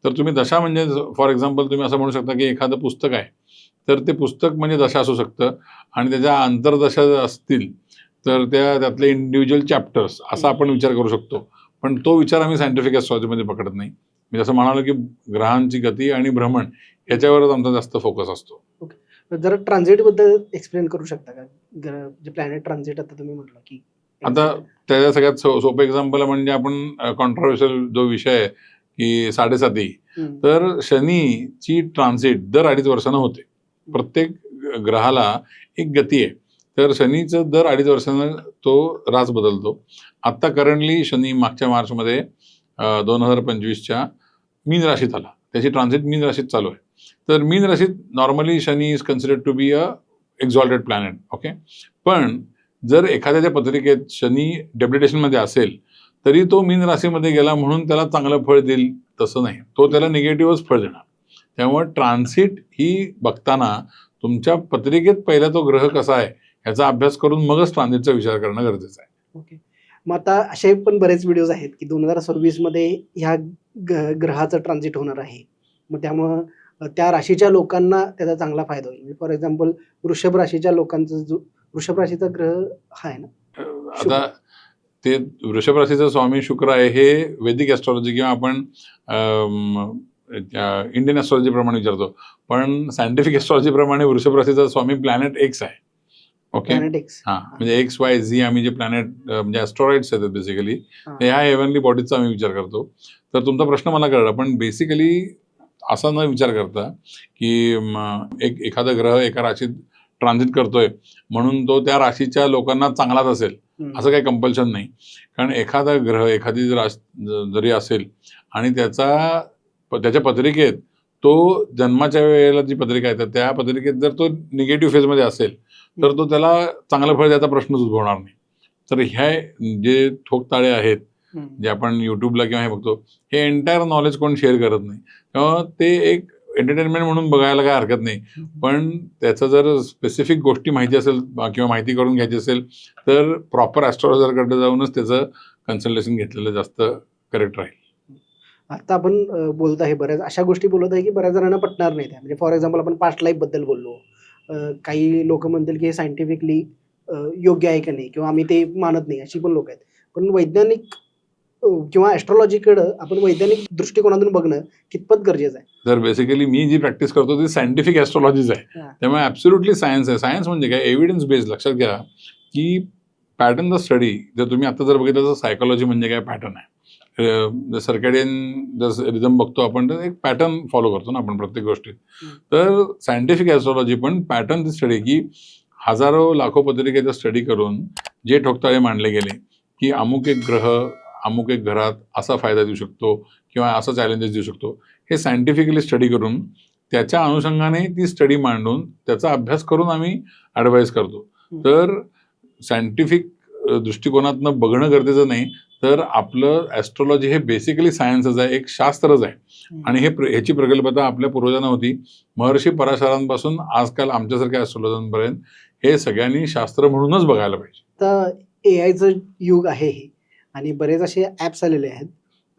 तर तुम्ही दशा म्हणजे फॉर एक्झाम्पल तुम्ही असं म्हणू शकता की एखादं पुस्तक आहे तर ते पुस्तक म्हणजे दशा असू शकतं आणि त्याच्या आंतरदशा असतील तर त्यातले इंडिव्हिज्युअल चॅप्टर्स असा आपण विचार करू शकतो. पण तो विचार आम्ही सायंटिफिक ॲस्ट्रॉलॉजीमध्ये पकडत नाही. मी जसं म्हणालो की ग्रहांची गती आणि भ्रमण याच्यावरच आमचा जास्त फोकस असतो. जरा ट्रान्झिटबद्दल एक्सप्लेन करू शकता का? जे प्लॅनेट ट्रान्झिट आता तुम्ही म्हटलं की आता त्याच्या सगळ्यात सोपं एक्झाम्पल म्हणजे आपण कॉन्ट्रोवर्शियल जो विषय आहे की 7.5 तर शनीची ट्रान्झिट दर 2.5 वर्षानं होते. प्रत्येक ग्रहाला एक गती आहे. तर शनीचं दर 2.5 वर्षानं तो रास बदलतो. आत्ता करंटली शनी मागच्या मार्चमध्ये 2025च्या मीन राशीत आला. त्याची ट्रान्झिट मीन राशीत चालू आहे. तर मीन राशीत normally Shani is considered to be a exalted planet. Okay. पण जर एखाद्याच्या पत्रिकेत शनी डेप्युटेशनमध्ये असेल तरी तो मीन राशीमध्ये गेला म्हणून त्याला चांगलं फळ देईल तसं नाही. तो त्याला निगेटिव्हच फळ देणार. त्यामुळे ट्रान्झिट ही बघताना तुमच्या पत्रिकेत पहिला तो ग्रह कसा आहे ह्याचा अभ्यास करून मगच ट्रान्झिटचा विचार करणं गरजेचं आहे. ओके. मग आता असे पण बरेच व्हिडिओज आहेत की 2026 मध्ये ह्या ग्रहाचं ट्रान्झिट होणार आहे. मग त्यामुळं त्या राशीच्या लोकांना त्याचा चांगला फायदा होईल. फॉर एक्झाम्पल वृषभ राशीच्या लोकांचं जो वृषभ राशीचा ग्रह हा आहे ना, आता ते वृषभ राशीचा स्वामी शुक्र आहे हे वैदिक ॲस्ट्रॉलॉजी किंवा आपण इंडियन ॲस्ट्रॉलॉजी प्रमाणे विचारतो. पण सायंटिफिक ॲस्ट्रॉलॉजी प्रमाणे वृषभ राशीचा स्वामी प्लॅनेट एक्स आहे. ओके. हां, म्हणजे XYZ आम्ही जे प्लॅनेट म्हणजे ॲस्ट्रॉइड्स आहेत बेसिकली ह्या हेवनली बॉडीजचा आम्ही विचार करतो. तर तुमचा प्रश्न मला कळला. पण बेसिकली असा न विचार करता की एखादा ग्रह एका राशीत ट्रान्झिट करतोय म्हणून तो त्या राशीच्या लोकांना चांगलाच असेल असं काही कंपल्शन नाही. कारण एखादा ग्रह एखादी जरी असेल आणि त्याच्या पत्रिकेत तो जन्माच्या वेळेला जी पत्रिका आहे तर त्या पत्रिकेत जर तो निगेटिव्ह फेजमध्ये असेल तर तो त्याला चांगलं फळ द्यायचा प्रश्नच उद्भवणार नाही. तर ह्या जे ठोकताळे आहेत जे आपण युट्यूबला किंवा हे बघतो हे एंटायर नॉलेज कोण शेअर करत नाही. तेव्हा ते एक एंटरटेनमेंट म्हणून बघायला काय हरकत नाही. पण त्याचं जर स्पेसिफिक गोष्टी माहिती असेल किंवा माहिती करून घ्यायची असेल तर प्रॉपर ॲस्ट्रॉलॉजरकडे जाऊनच त्याचं कन्सल्टेशन घेतलेलं जास्त करेक्ट राहील. आता आपण बोलत आहे बऱ्याच अशा गोष्टी बोलत आहे की बऱ्याच जणांना पटणार नाही. म्हणजे फॉर एक्झाम्पल आपण पास्ट लाईफ बद्दल बोललो. काही लोक म्हणतील की हे सायंटिफिकली योग्य आहे का नाही किंवा आम्ही ते मानत नाही अशी पण लोक आहेत. पण वैज्ञानिक किंवा ॲस्ट्रॉलॉजीकडं आपण वैज्ञानिक दृष्टिकोनातून बघणं कितपत गरजेचं आहे. तर बेसिकली मी जी प्रॅक्टिस करतो ती सायंटिफिक ॲस्ट्रॉलॉजीच आहे. त्यामुळे ॲब्सोल्युटली सायन्स आहे. सायन्स म्हणजे काय एव्हिडन्स बेस्ड. लक्षात घ्या की पॅटर्न द स्टडी जर तुम्ही आता जर बघितलं तर सायकोलॉजी म्हणजे काय पॅटर्न आहे. सर्कॅडियन जर रिदम बघतो आपण तर एक पॅटर्न फॉलो करतो ना आपण प्रत्येक गोष्टीत. तर सायंटिफिक ॲस्ट्रॉलॉजी पण पॅटर्न स्टडी की हजारो लाखो पत्रिकेचा स्टडी करून जे ठोकताळे मांडले गेले की अमुक एक ग्रह अमुक एक घरात असा फायदा देऊ शकतो किंवा असा चॅलेंजेस देऊ शकतो हे सायंटिफिकली स्टडी करून त्याच्या अनुषंगाने ती स्टडी मांडून त्याचा अभ्यास करून आम्ही ॲडवाईज करतो. तर सायंटिफिक दृष्टिकोनातनं बघणं गरजेचं नाही. तर आपलं ॲस्ट्रॉलॉजी हे बेसिकली सायन्सच आहे. एक शास्त्रच आहे आणि ह्याची प्रगल्भता आपल्या पूर्वजांना होती. महर्षी पराशरांपासून आजकाल आमच्यासारख्या ॲस्ट्रॉलॉजांपर्यंत हे सगळ्यांनी शास्त्र म्हणूनच बघायला पाहिजे. आता AI युग आहे हे आणि बरेच असे ॲप्स आलेले आहेत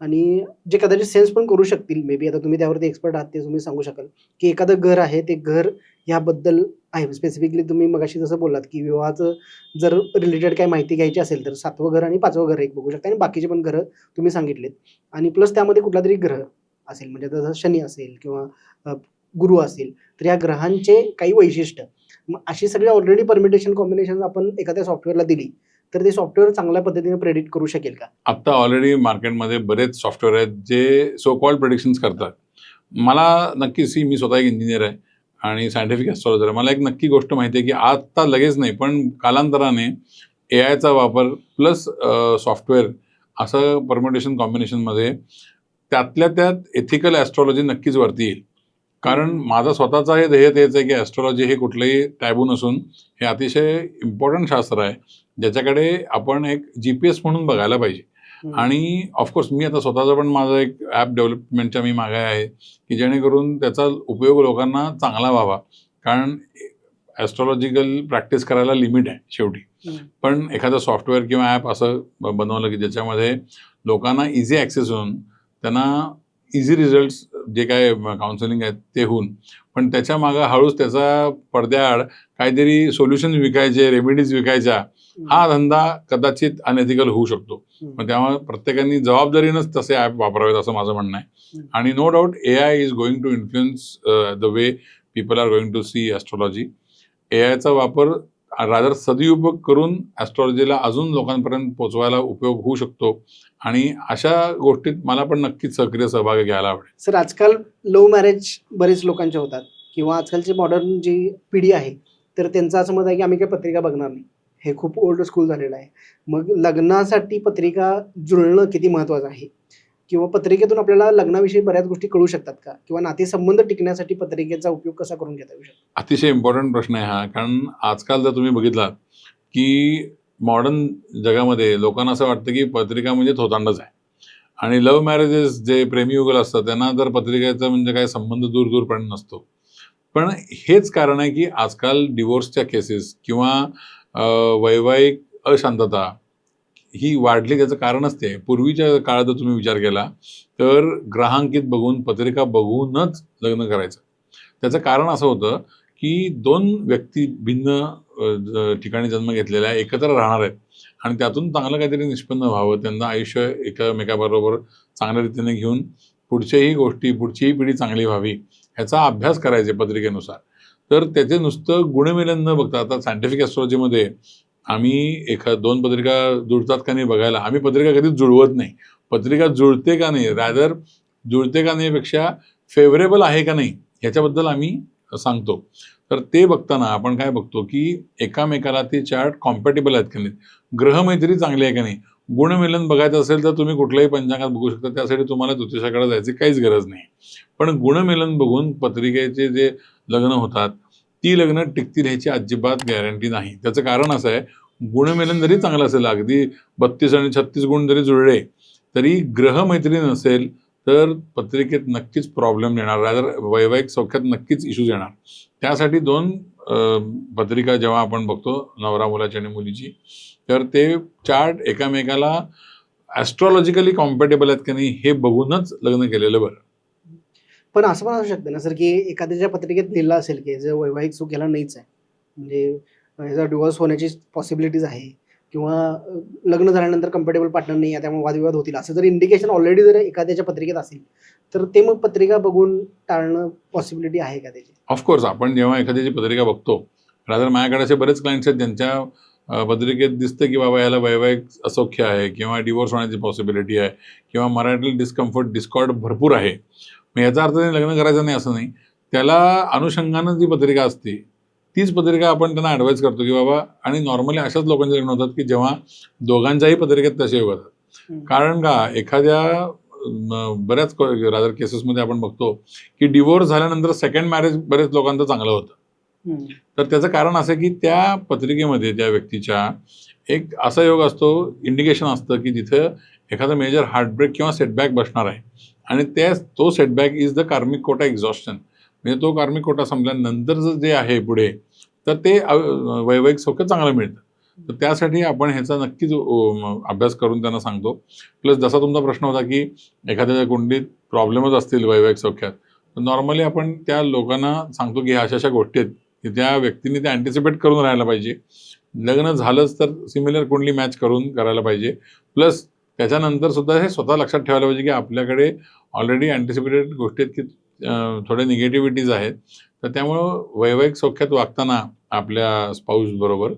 आणि जे कदाचित सेन्स पण करू शकतील. मे बी आता तुम्ही त्यावरती एक्सपर्ट आहात ते तुम्ही सांगू शकाल की एखादं घर आहे ते घर ह्याबद्दल आहे. स्पेसिफिकली तुम्ही मगाशी जसं बोललात की विवाहाचं जर रिलेटेड काही माहिती घ्यायची असेल तर 7वं घर आणि 5वं घर एक बघू शकता आणि बाकीचे पण घरं तुम्ही सांगितलेत. आणि प्लस त्यामध्ये कुठला तरी ग्रह असेल म्हणजे जसं शनी असेल किंवा गुरु असेल तर या ग्रहांचे काही वैशिष्ट्य मग अशी सगळी ऑलरेडी परमिटेशन कॉम्बिनेशन आपण एखाद्या सॉफ्टवेअरला दिली तर ते सॉफ्टवेअर चांगल्या पद्धतीने प्रेडिक्ट करू शकेल का? आता ऑलरेडी मार्केटमध्ये बरेच सॉफ्टवेअर आहेत जे सो कॉल्ड प्रेडिक्शन्स करतात. मला नक्कीच मी स्वतः एक इंजिनियर आहे आणि सायंटिफिक ॲस्ट्रॉलॉजर आहे. मला एक नक्की गोष्ट माहिती आहे की आता लगेच नाही पण कालांतराने AIचा वापर प्लस सॉफ्टवेअर असं परम्युटेशन कॉम्बिनेशनमध्ये त्यातल्या त्यात एथिकल ॲस्ट्रॉलॉजी नक्कीच वरती येईल. कारण माझा स्वतःचा हे ध्येय तेच आहे की ॲस्ट्रॉलॉजी हे कुठलंही टॅबू नसून हे अतिशय इम्पॉर्टंट शास्त्र आहे, ज्याच्याकडे आपण एक GPS म्हणून बघायला पाहिजे. आणि ऑफकोर्स मी आता स्वतःचं पण माझं एक ॲप डेव्हलपमेंटच्या मी मागे आहे की जेणेकरून त्याचा उपयोग लोकांना चांगला व्हावा. कारण ॲस्ट्रॉलॉजिकल प्रॅक्टिस करायला लिमिट आहे शेवटी. पण एखादं सॉफ्टवेअर किंवा ॲप असं बनवलं की ज्याच्यामध्ये लोकांना इझी ॲक्सेस होऊन त्यांना इझी रिझल्ट्स जे काय काउन्सिलिंग आहेत ते होऊन, पण त्याच्या मागं हळूच त्याचा पडद्याआड काहीतरी सोल्युशन विकायचे, रेमेडीज विकायच्या, हा धंदा कदाचित अनएथिकल होऊ शकतो. मग त्यामुळे प्रत्येकाने जबाबदारीनंच तसे ॲप वापरावेत असं माझं म्हणणं आहे. आणि no doubt AI is going to influence the way people are going to see astrology. AIचा वापर रादर सदुपयोग करून ॲस्ट्रॉलॉजीला अजून लोकांपर्यंत पोहोचवायला उपयोग होऊ शकतो. आणि अशा गोष्टीत मला पण नक्कीच सक्रिय सहभाग घ्यायला आवडेल. सर, आजकाल लव्ह मॅरेज बरेच लोकांचे होतात किंवा आजकालची मॉडर्न जी पिढी आहे तर त्यांचं असं मत आहे की आम्ही काही पत्रिका बघणार नाही. हे खूप ओल्ड स्कूल झालेलं आहे. मग लग्नासाठी पत्रिका जुळणं किती महत्त्वाचं आहे, किंवा पत्रिकेतून आपल्याला लग्नाविषयी बऱ्याच गोष्टी कळू शकतात का, किंवा नातेसंबंध टिकण्यासाठी पत्रिकेचा उपयोग कसा करून घेता येऊ शकतो? अतिशय इम्पॉर्टंट प्रश्न आहे हा. कारण आजकाल जर तुम्ही बघितलात की मॉडर्न जगामध्ये लोकांना असं वाटतं की पत्रिका म्हणजे थोतांडच आहे. आणि लव्ह मॅरेजेस जे प्रेमीयुगल असतात त्यांना तर पत्रिकेचा म्हणजे काय संबंध दूर दूरपर्यंत नसतो. पण हेच कारण आहे की आजकाल डिवोर्सच्या केसेस किंवा वैवाहिक अशांतता ही वाढली. त्याचं कारणच ते. पूर्वीच्या काळात जर तुम्ही विचार केला तर ग्रहांकित बघून, पत्रिका बघूनच लग्न करायचं. त्याचं कारण असं होतं की दोन व्यक्ती भिन्न ठिकाणी जन्म घेतलेल्या एकत्र राहणार आहेत आणि त्यातून चांगलं काहीतरी निष्पन्न व्हावं, त्यांना आयुष्य एकमेकाबरोबर चांगल्या रीतीने घेऊन पुढचीही पिढी चांगली व्हावी ह्याचा अभ्यास करायचे पत्रिकेनुसार. तर त्याचे नुसतं गुणमिलन न बघता, आता सायंटिफिक ॲस्ट्रॉलॉजीमध्ये आम्ही दोन पत्रिका जुळतात का नाही बघायला आम्ही पत्रिका कधीच जुळवत नाही. पत्रिका जुळते का नाही, रादर जुळते का नाही पेक्षा फेवरेबल आहे का नाही ह्याच्याबद्दल आम्ही सांगतो. तर ते बघताना आपण काय बघतो की एकामेकाला ते चार्ट कॉम्पॅटेबल आहेत का नाही, ग्रहमैत्री चांगली आहे का नाही. गुणमिलन बघायचं असेल तर तुम्ही कुठल्याही पंचांगात बघू शकता. त्यासाठी तुम्हाला ज्योतिषाकडे जायची काहीच गरज नाही. पण गुणमिलन बघून पत्रिकेचे जे लग्न होतात ती लग्न टिकतील ह्याची अजिबात गॅरंटी नाही. त्याचं कारण असं आहे, गुणमिलन जरी चांगलं असेल, अगदी 32 आणि 36 गुण जरी जुळले तरी ग्रहमैत्री नसेल तर पत्रिकेत नक्कीच प्रॉब्लेम येणार, रादर वैवाहिक सौख्यात नक्कीच इश्यूज येणार. त्यासाठी दोन पत्रिका जेव्हा आपण बघतो नवरा मुलाची आणि मुलीची, तर ते चार्ट एकामेकाला ॲस्ट्रॉलॉजिकली कॉम्पॅटेबल आहेत की नाही हे बघूनच लग्न केलेलं बरं. पण असं पण असू शकतं ना सर की एखाद्याच्या पत्रिकेत लिहिलं असेल की जर वैवाहिक सुख याला नाहीच आहे, म्हणजे ह्याचा डिवोर्स होण्याची पॉसिबिलिटीज आहे, किंवा लग्न झाल्यानंतर कम्फर्टेबल पार्टनर नाही आहे त्यामुळे वादविवाद होतील, असं जर इंडिकेशन ऑलरेडी जर एखाद्याच्या पत्रिकेत असेल तर ते मग पत्रिका बघून टाळणं पॉसिबिलिटी आहे का त्याची? ऑफकोर्स आपण जेव्हा एखाद्याची पत्रिका बघतो, रादर माझ्याकडे असे बरेच क्लायंट्स आहेत ज्यांच्या पत्रिकेत दिसतं की बाबा याला वैवाहिक असौख्य आहे किंवा डिवोर्स होण्याची पॉसिबिलिटी आहे किंवा मराठील डिस्कम्फर्ट भरपूर आहे. मग याचा अर्थ लग्न करायचं नाही असं नाही. त्याला अनुषंगानं जी पत्रिका असते तीच पत्रिका आपण त्यांना ॲडवाईज करतो की बाबा, आणि नॉर्मली अशाच लोकांचे लग्न होतात की जेव्हा दोघांच्याही पत्रिकेत तसे होतात. कारण का एखाद्या बऱ्याच रादर केसेसमध्ये आपण बघतो की डिवोर्स झाल्यानंतर सेकंड मॅरेज बरेच लोकांचं चांगलं होतं. तर त्याचं कारण असं की त्या पत्रिकेमध्ये त्या व्यक्तीच्या एक असा योग असतो, इंडिकेशन असतं की जिथं एखादा मेजर हार्टब्रेक किंवा सेटबॅक बसणार आहे आणि तो सेटबॅक इज द कार्मिक कोटा एक्झॉस्शन. म्हणजे तो कार्मिक कोटा संपल्यानंतर जे आहे पुढे तर ते वैवाहिक सौख्य चांगलं मिळतं. तर त्यासाठी आपण ह्याचा नक्कीच अभ्यास करून त्यांना सांगतो. प्लस जसा तुमचा प्रश्न होता की एखाद्या कुंडलीत प्रॉब्लेमच असतील वैवाहिक सौख्यात, तर नॉर्मली आपण त्या लोकांना सांगतो की ह्या अशा गोष्टी आहेत की त्या व्यक्तींनी ते अँटिसिपेट करून राहायला पाहिजे. लग्न झालंच तर सिमिलर कुंडली मॅच करून करायला पाहिजे. प्लस त्याच्यानंतर सुद्धा हे स्वतः लक्षात ठेवायला पाहिजे की आपल्याकडे ऑलरेडी अँटिसिपेटेड गोष्टी आहेत की थोड्या निगेटिव्हिटीज आहेत. तर त्यामुळं वैवाहिक सौख्यात वागताना आपल्या स्पाऊस बरोबर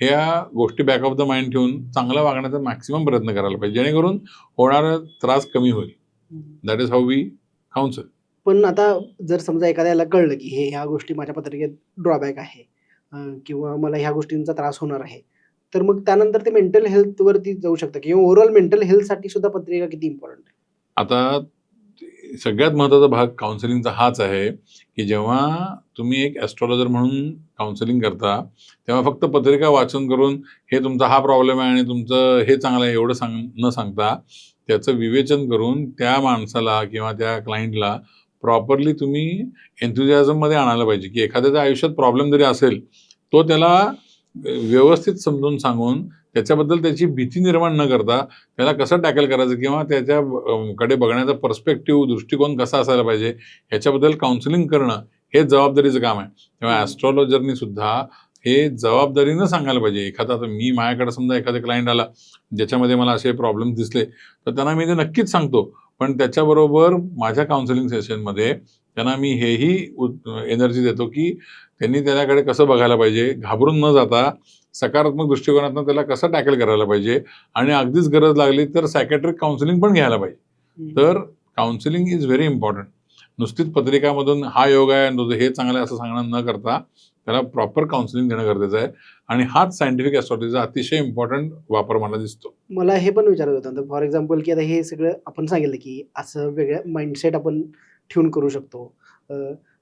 ह्या गोष्टी बॅक ऑफ द माइंड ठेवून चांगला वागण्याचा मॅक्सिमम प्रयत्न करायला पाहिजे, जेणेकरून होणारा त्रास कमी होईल. That is how we counsel. पण आता जर समजा एखाद्याला कळलं की ह्या गोष्टी माझ्या पत्रिकेत ड्रॉबॅक आहे किंवा मला ह्या गोष्टींचा त्रास होणार आहे, तर मग त्यानंतर ते मेंटल हेल्थवरती जाऊ शकतं, किंवा ओव्हरऑल मेंटल हेल्थसाठी सुद्धा पत्रिका किती इम्पॉर्टंट आहे? आता सगळ्यात महत्त्वाचा भाग काउन्सिलिंगचा हाच आहे की जेव्हा तुम्ही एक ॲस्ट्रॉलॉजर म्हणून काउन्सिलिंग करता, तेव्हा फक्त पत्रिका वाचन करून हे तुमचा हा प्रॉब्लेम आहे आणि तुमचं हे चांगलं आहे एवढं न सांगता त्याचं विवेचन करून त्या माणसाला किंवा त्या क्लायंटला प्रॉपरली तुम्ही एन्थुझियाझममध्ये आणायला पाहिजे, की एखाद्याच्या आयुष्यात प्रॉब्लेम जरी असेल, तो त्याला व्यवस्थित समजून सांगून त्याच्याबद्दल त्याची भीती निर्माण न करता त्याला कसं टॅकल करायचं किंवा त्याच्या कडे बघण्याचा पर्स्पेक्टिव्ह, दृष्टिकोन कसा असायला पाहिजे ह्याच्याबद्दल काउन्सिलिंग करणं हे जबाबदारीचं काम आहे. तेव्हा ॲस्ट्रॉलॉजरनी सुद्धा हे जबाबदारीनं सांगायला पाहिजे. एखादा आता मी माझ्याकडे समजा एखादा क्लायंट आला ज्याच्यामध्ये मला असे प्रॉब्लेम दिसले, तर त्यांना मी ते नक्कीच सांगतो. पण त्याच्याबरोबर माझ्या काउन्सिलिंग सेशनमध्ये त्यांना मी हेही एनर्जी देतो की त्यांनी त्याच्याकडे कसं बघायला पाहिजे, घाबरून न जाता सकारात्मक दृष्टिकोनातून त्याला कसं टॅकल करायला पाहिजे आणि अगदीच गरज लागली तर सायकॅट्रिक काउन्सिलिंग पण घ्यायला पाहिजे. तर काउन्सिलिंग इज व्हेरी इम्पॉर्टंट. नुसतीच पत्रिकामधून हा योग आहे आणि हे चांगलं आहे असं सांगणं न करता त्याला प्रॉपर काउन्सिलिंग देणं गरजेचं आहे आणि हाच सायंटिफिक ॲस्ट्रॉलॉजीचा अतिशय इम्पॉर्टंट वापर मला दिसतो. मला हे पण विचारायचं होतं फॉर एक्झाम्पल की आता हे सगळं आपण सांगितलं की असं वेगळ्या माइंडसेट आपण ठेवून करू शकतो.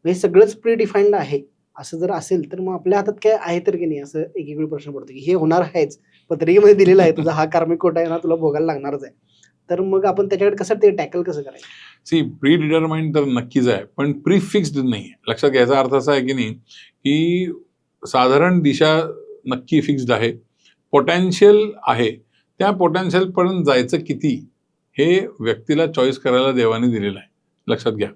हे सगळंच प्री डिफाईन्ड आहे असं जर असेल तर मग आपल्या हातात काय आहे तर की नाही असं एकीकडे प्रश्न पडतो की हे होणार आहेच, पत्रिकेमध्ये दिलेलं आहे तुझा हा कार्मिक कोटा आहे ना तुला भोगायला लागणारच आहे. तर मग आपण त्याच्याकडे कसं ते टॅकल कसं करायचं? सी प्री डिटरमाइंड तर नक्कीच आहे, पण प्री फिक्स्ड नाही आहे. लक्षात घ्यायचा अर्थ असा आहे की नाही की साधारण दिशा नक्की फिक्स्ड आहे, पोटेन्शियल आहे. त्या पोटेन्शियलपर्यंत जायचं किती हे व्यक्तीला चॉईस करायला देवाने दिलेलं आहे. लक्षात घ्या.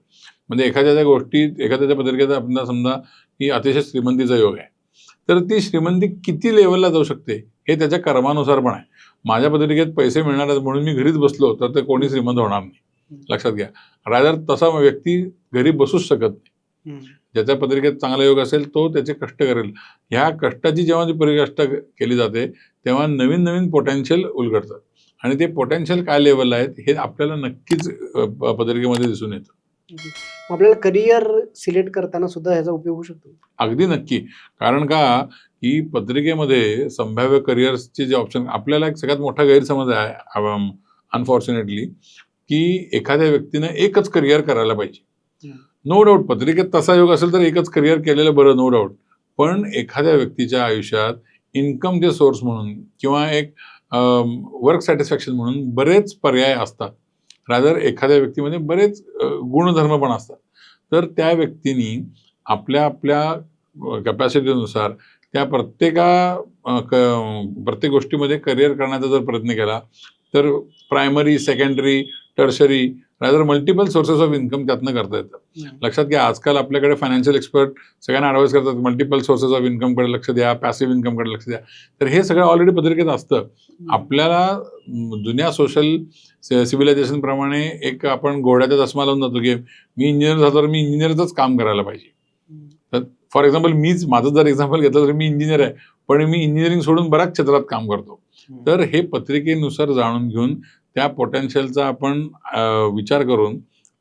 म्हणजे एखाद्या गोष्टीत एखाद्याच्या पत्रिकेचा आपल्याला समजा की अतिशय श्रीमंतीचा योग आहे, तर ती श्रीमंती किती लेवलला जाऊ शकते हे त्याच्या कर्मानुसार पण आहे. माझ्या पत्रिकेत पैसे मिळणार आहेत म्हणून मी घरीच बसलो तर ते कोणी श्रीमंत होणार नाही. लक्षात घ्या. रादर तसा व्यक्ती घरी बसूच शकत नाही. ज्याच्या पत्रिकेत चांगला योग असेल तो त्याचे कष्ट करेल. ह्या कष्टाची जेव्हा ती परिकष्ट केली जाते तेव्हा नवीन नवीन पोटेन्शियल उलगडतात आणि ते पोटेन्शियल काय लेवलला आहेत हे आपल्याला नक्कीच पत्रिकेमध्ये दिसून येतं. आपल्याला करिअर सिलेक्ट करताना सुद्धा ह्याचा उपयोग होऊ शकतो. अगदी नक्की. कारण का की पत्रिकेमध्ये संभाव्य करिअर्सचे जे ऑप्शन, आपल्याला एक सगळ्यात मोठा गैरसमज आहे अनफॉर्च्युनेटली की एखाद्या व्यक्तीनं एकच करिअर करायला पाहिजे. नो डाऊट पत्रिकेत तसा योग असेल तर एकच करिअर केलेलं बरं, नो डाऊट. पण एखाद्या व्यक्तीच्या आयुष्यात इन्कमचे सोर्स म्हणून किंवा एक वर्क सॅटिस्फॅक्शन म्हणून बरेच पर्याय असतात. रादर एखाद्या व्यक्तीमध्ये बरेच गुणधर्म पण असतात. तर त्या व्यक्तीने आपल्या आपल्या कॅपॅसिटीनुसार त्या प्रत्येक गोष्टीमध्ये करिअर करण्याचा जर प्रयत्न केला तर primary, secondary, tertiary rather multiple sources of income त्यातनं करता येतं. लक्षात घ्या, आजकाल आपल्याकडे फायनान्शियल एक्सपर्ट सगळ्यांना ॲडवाइस करतात मल्टिपल सोर्सेस ऑफ इन्कमकडे लक्ष द्या, पॅसिव्ह इन्कमकडे लक्ष द्या. तर हे सगळं ऑलरेडी पत्रिकेत असतं. आपल्याला जुन्या सोशल सिव्हिलायझेशन प्रमाणे एक आपण घोड्याचा चष्मा लावून जातो की मी इंजिनियर झालो तर मी इंजिनियरचंच काम करायला पाहिजे. तर फॉर एक्झाम्पल माझं जर एक्झाम्पल घेतलं तर मी इंजिनियर आहे, पण मी इंजिनिअरिंग सोडून बऱ्याच क्षेत्रात काम करतो. तर हे पत्रिकेनुसार जाणून घेऊन त्या पोटेन्शियलचा आपण विचार करून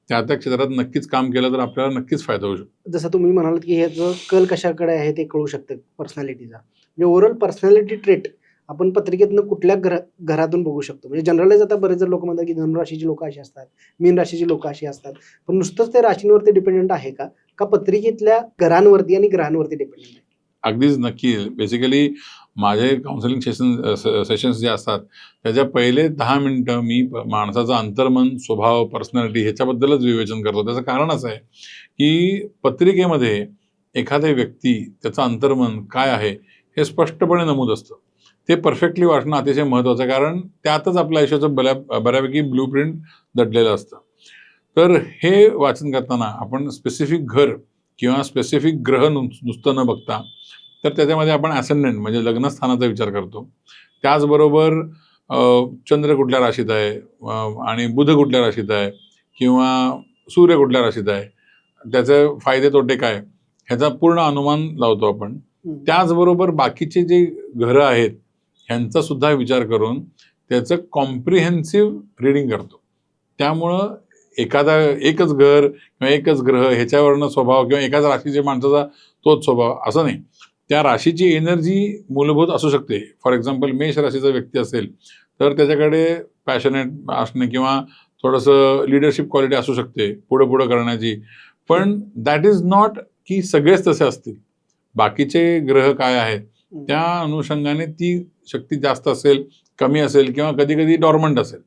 त्या क्षेत्रात नक्कीच काम केलं तर आपल्याला नक्कीच फायदा होऊ शकतो. जसं तुम्ही म्हणालात की ह्याचं कल कशाकडे आहे ते कळू शकतं पर्सनॅलिटीचा. म्हणजे ओव्हरऑल पर्सनॅलिटी ट्रेट आपण पत्रिकेतनं कुठल्या घरातून बघू शकतो. म्हणजे जनरलाइज आता बरेच जर लोक म्हणतात की धनुराशीची लोक अशी असतात, मीन राशीची लोक अशी असतात, पण नुसतंच ते राशींवरती डिपेंडंट आहे का पत्रिकेतल्या घरांवरती आणि ग्रहांवरती डिपेंडंट आहे? अगदीच नक्की. बेसिकली माझे काउन्सिलिंग सेशन्स जे असतात त्याच्या पहिले 10 मिनिटं मी माणसाचं अंतर्मन, स्वभाव, पर्सनॅलिटी ह्याच्याबद्दलच विवेचन करतो. त्याचं कारण असं आहे की पत्रिकेमध्ये एखाद्या व्यक्ती त्याचं अंतर्मन काय आहे हे स्पष्टपणे नमूद असतं. ते परफेक्टली वाचणं अतिशय महत्त्वाचं आहे, कारण त्यातच आपल्या आयुष्याचं बऱ्यापैकी ब्लूप्रिंट दडलेलं असतं. तर हे वाचन करताना आपण स्पेसिफिक घर किंवा स्पेसिफिक ग्रह नुसतं न बघता तर त्याच्यामध्ये आपण ॲसेंडंट म्हणजे लग्नस्थानाचा विचार करतो. त्याचबरोबर चंद्र कुठल्या राशीत आहे आणि बुध कुठल्या राशीत आहे किंवा सूर्य कुठल्या राशीत आहे, त्याचे फायदे तोटे काय ह्याचा पूर्ण अनुमान लावतो आपण. त्याचबरोबर बाकीचे जे घरं आहेत ह्यांचा सुद्धा विचार करून त्याचं कॉम्प्रिहेन्सिव्ह रीडिंग करतो. त्यामुळं एकच घर किंवा एकच ग्रह ह्याच्यावरनं स्वभाव किंवा एकाच राशीच्या माणसाचा तोच स्वभाव असं नाही. त्या राशीची एनर्जी मूलभूत असू शकते. फॉर एक्झाम्पल मेष राशीचा व्यक्ती असेल तर त्याच्याकडे पॅशनेट असणे किंवा थोडंसं लिडरशिप क्वालिटी असू शकते पुढं करण्याची. पण दॅट इज नॉट की सगळेच तसे असतील. बाकीचे ग्रह काय आहेत त्या अनुषंगाने ती शक्ती जास्त असेल, कमी असेल किंवा कधी कधी डॉर्मंट असेल.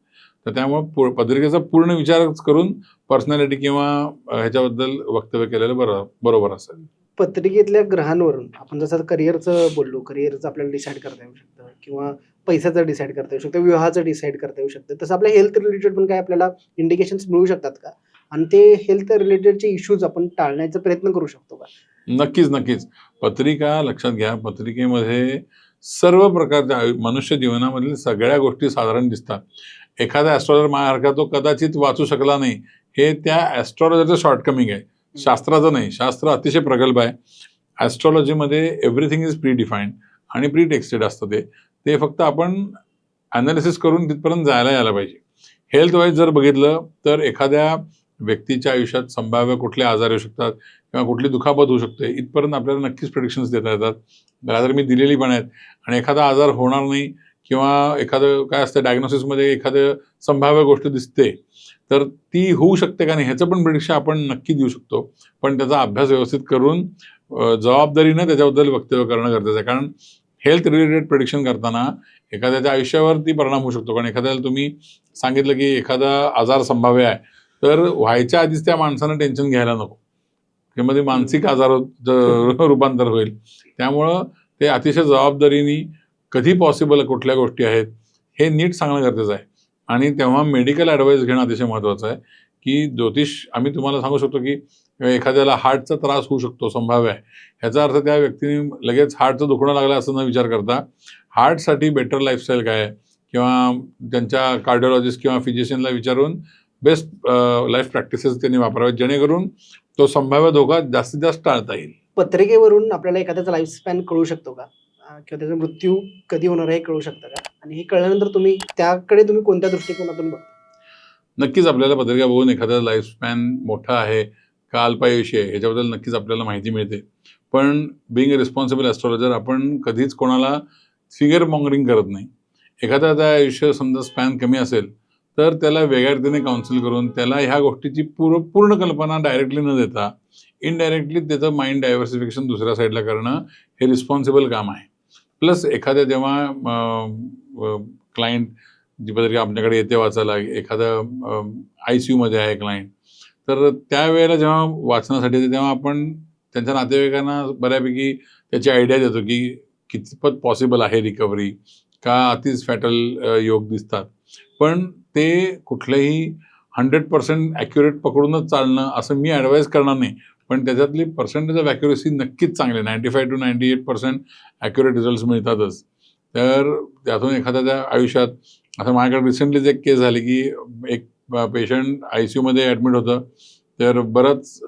तर त्यामुळे पत्रिकेचा पूर्ण विचार करून पर्सनॅलिटी किंवा ह्याच्याबद्दल वक्तव्य केलेलं बरोबर असेल. पत्रिकेतल्या ग्रहांवरून आपण जसं करिअरचं बोललो, करिअरचं आपल्याला डिसाईड करता येऊ शकतं किंवा पैशाचं डिसाईड करता येऊ शकतं, विवाहाचं डिसाईड करता येऊ शकतं. तसं आपल्या हेल्थ रिलेटेड पण काय आपल्याला इंडिकेशन्स मिळू शकतात का? आणि ते हेल्थ रिलेटेडचे इश्यूज आपण टाळण्याचा प्रयत्न करू शकतो का? नक्कीच. पत्रिका लक्षात घ्या, पत्रिकेमध्ये सर्व प्रकारच्या मनुष्य जीवनामधील सगळ्या गोष्टी साधारण दिसतात. एखादा ॲस्ट्रॉलॉजर माझ्यासारखा तो कदाचित वाचू शकला नाही, हे त्या ॲस्ट्रॉलॉजरचं शॉर्टकमिंग आहे, शास्त्राचं नाही. शास्त्र अतिशय प्रगल्भ आहे. ॲस्ट्रॉलॉजीमध्ये एव्हरीथिंग इज प्री डिफाईन्ड आणि प्री टेक्स्टेड असतं. ते फक्त आपण ॲनालिसिस करून तिथपर्यंत यायला पाहिजे. हेल्थ वाईज जर बघितलं तर एखाद्या व्यक्तीच्या आयुष्यात संभाव्य कुठले आजार येऊ शकतात किंवा कुठली दुखापत होऊ शकते, इथपर्यंत आपल्याला नक्कीच प्रेडिक्शन्स देता येतात. रादर मी दिलेली पण आहेत. आणि एखादा आजार होणार नाही किंवा एखादं काय असतं डायग्नोसिसमध्ये एखादं संभाव्य गोष्ट दिसते, तर ती होऊ शकते का नाही ह्याचं पण प्रेडिक्शन आपण नक्की देऊ शकतो. पण त्याचा अभ्यास व्यवस्थित करून जबाबदारीनं त्याच्याबद्दल वक्तव्य करणं गरजेचं आहे. कारण हेल्थ रिलेटेड प्रेडिक्शन करताना एखाद्याच्या आयुष्यावरती परिणाम होऊ शकतो. कारण एखाद्याला तुम्ही सांगितलं की एखादा आजार संभाव्य आहे, तर व्हायच्या आधीच त्या माणसानं टेन्शन घ्यायला नको, त्यामध्ये मानसिक आजार रूपांतर होईल. त्यामुळं ते अतिशय जबाबदारीने कधी पॉसिबल कुठल्या गोष्टी आहेत हे नीट सांगणं गरजेचं आहे. आणि तेव्हा मेडिकल ॲडवाईस घेणं अतिशय महत्त्वाचं आहे. की ज्योतिष आम्ही तुम्हाला सांगू शकतो की एखाद्याला हार्टचा त्रास होऊ शकतो, संभाव्य आहे, ह्याचा अर्थ त्या व्यक्तीने लगेच हार्टचं दुखणं लागलं असं न विचार करता हार्टसाठी बेटर लाईफस्टाईल काय आहे किंवा त्यांच्या कार्डिओलॉजिस्ट किंवा फिजिशियनला विचारून बेस्ट लाईफ प्रॅक्टिसेस त्यांनी वापरावेत, जेणेकरून तो संभाव्य धोका जास्तीत जास्त टाळता येईल. पत्रिकेवरून आपल्याला एखाद्याचा लाईफ स्पॅन कळू शकतो का? किंवा त्याचा मृत्यू कधी होणार आहे हे कळू शकतं का? आणि हे कळल्यानंतर तुम्ही कोणत्या दृष्टिकोनातून बघता? नक्कीच आपल्याला पत्रिका बघून एखादा लाईफ स्पॅन मोठा आहे का अल्पायुषी आहे ह्याच्याबद्दल नक्कीच आपल्याला माहिती मिळते. पण बिंग अ रिस्पॉन्सिबल ॲस्ट्रॉलॉजर आपण कधीच कोणाला फिगर मॉंगरिंग करत नाही. एखाद्याचं आयुष्य समजा स्पॅन कमी असेल तर त्याला वेगळ्या रीतीने काउन्सिल करून त्याला ह्या गोष्टीची पूर्ण कल्पना डायरेक्टली न देता इनडायरेक्टली त्याचं माइंड डायव्हर्सिफिकेशन दुसऱ्या साईडला करणं हे रिस्पॉन्सिबल काम आहे. प्लस एखाद्या जेव्हा क्लायंट जी पत्रिका आपल्याकडे येते वाचायला, एखादं ICUमध्ये आहे क्लायंट, तर त्यावेळेला जेव्हा वाचण्यासाठी येते तेव्हा आपण त्यांच्या नातेवाईकांना बऱ्यापैकी त्याची आयडिया देतो की कितपत पॉसिबल आहे रिकव्हरी, का अतिच फॅटल योग दिसतात. पण ते कुठलंही 100% ॲक्युरेट पकडूनच चालणं असं मी ॲडवाईज करणार नाही. पण त्याच्यातली पर्सेंटेज ऑफ ॲक्युरेसी नक्कीच चांगली, 95 to 98% ॲक्युरेट रिझल्ट्स मिळतातच. तर त्यातून एखाद्याच्या आयुष्यात आता माझ्याकडे रिसेंटलीच एक केस झाली की एक पेशंट ICUमध्ये ॲडमिट होतं. तर बरंच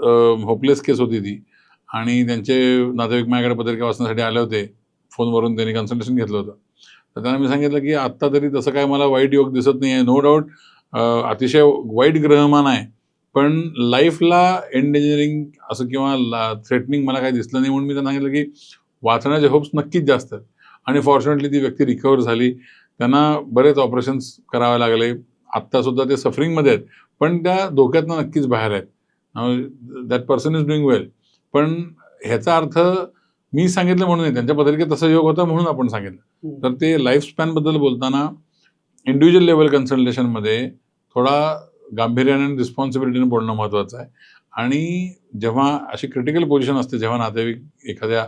होपलेस केस होती ती आणि त्यांचे नातेवाईक माझ्याकडे पत्रिका वाचण्यासाठी आले होते. फोनवरून त्यांनी कन्सल्टेशन घेतलं होतं. तर त्यांना मी सांगितलं की आत्ता तरी तसं काय मला वाईट योग दिसत नाही आहे. नो डाऊट अतिशय वाईट ग्रहमान आहे, पण लाईफला एंडेंजरिंग असं किंवा थ्रेटनिंग मला काही दिसलं नाही. म्हणून मी त्यांना सांगितलं की वाचण्याचे होप्स नक्कीच जास्त आहेत. आणि फॉर्च्युनेटली ती व्यक्ती रिकवर झाली. त्यांना बरेच ऑपरेशन्स करावे लागले. आत्तासुद्धा ते सफरिंगमध्ये आहेत, पण त्या धोक्यातनं नक्कीच बाहेर आहेत. दॅट पर्सन इज डुईंग वेल. पण ह्याचा अर्थ मी सांगितलं म्हणून नाही, त्यांच्या पत्रिकेत तसा योग होता म्हणून आपण सांगितलं. तर ते लाईफ स्पॅनबद्दल बोलताना इंडिव्हिज्युअल लेवल कन्सल्टेशनमध्ये थोडा गांभीर्याने आणि रिस्पॉन्सिबिलिटीने बोलणं महत्त्वाचं आहे. आणि जेव्हा अशी क्रिटिकल पोझिशन असते, जेव्हा नातेवाईक एखाद्या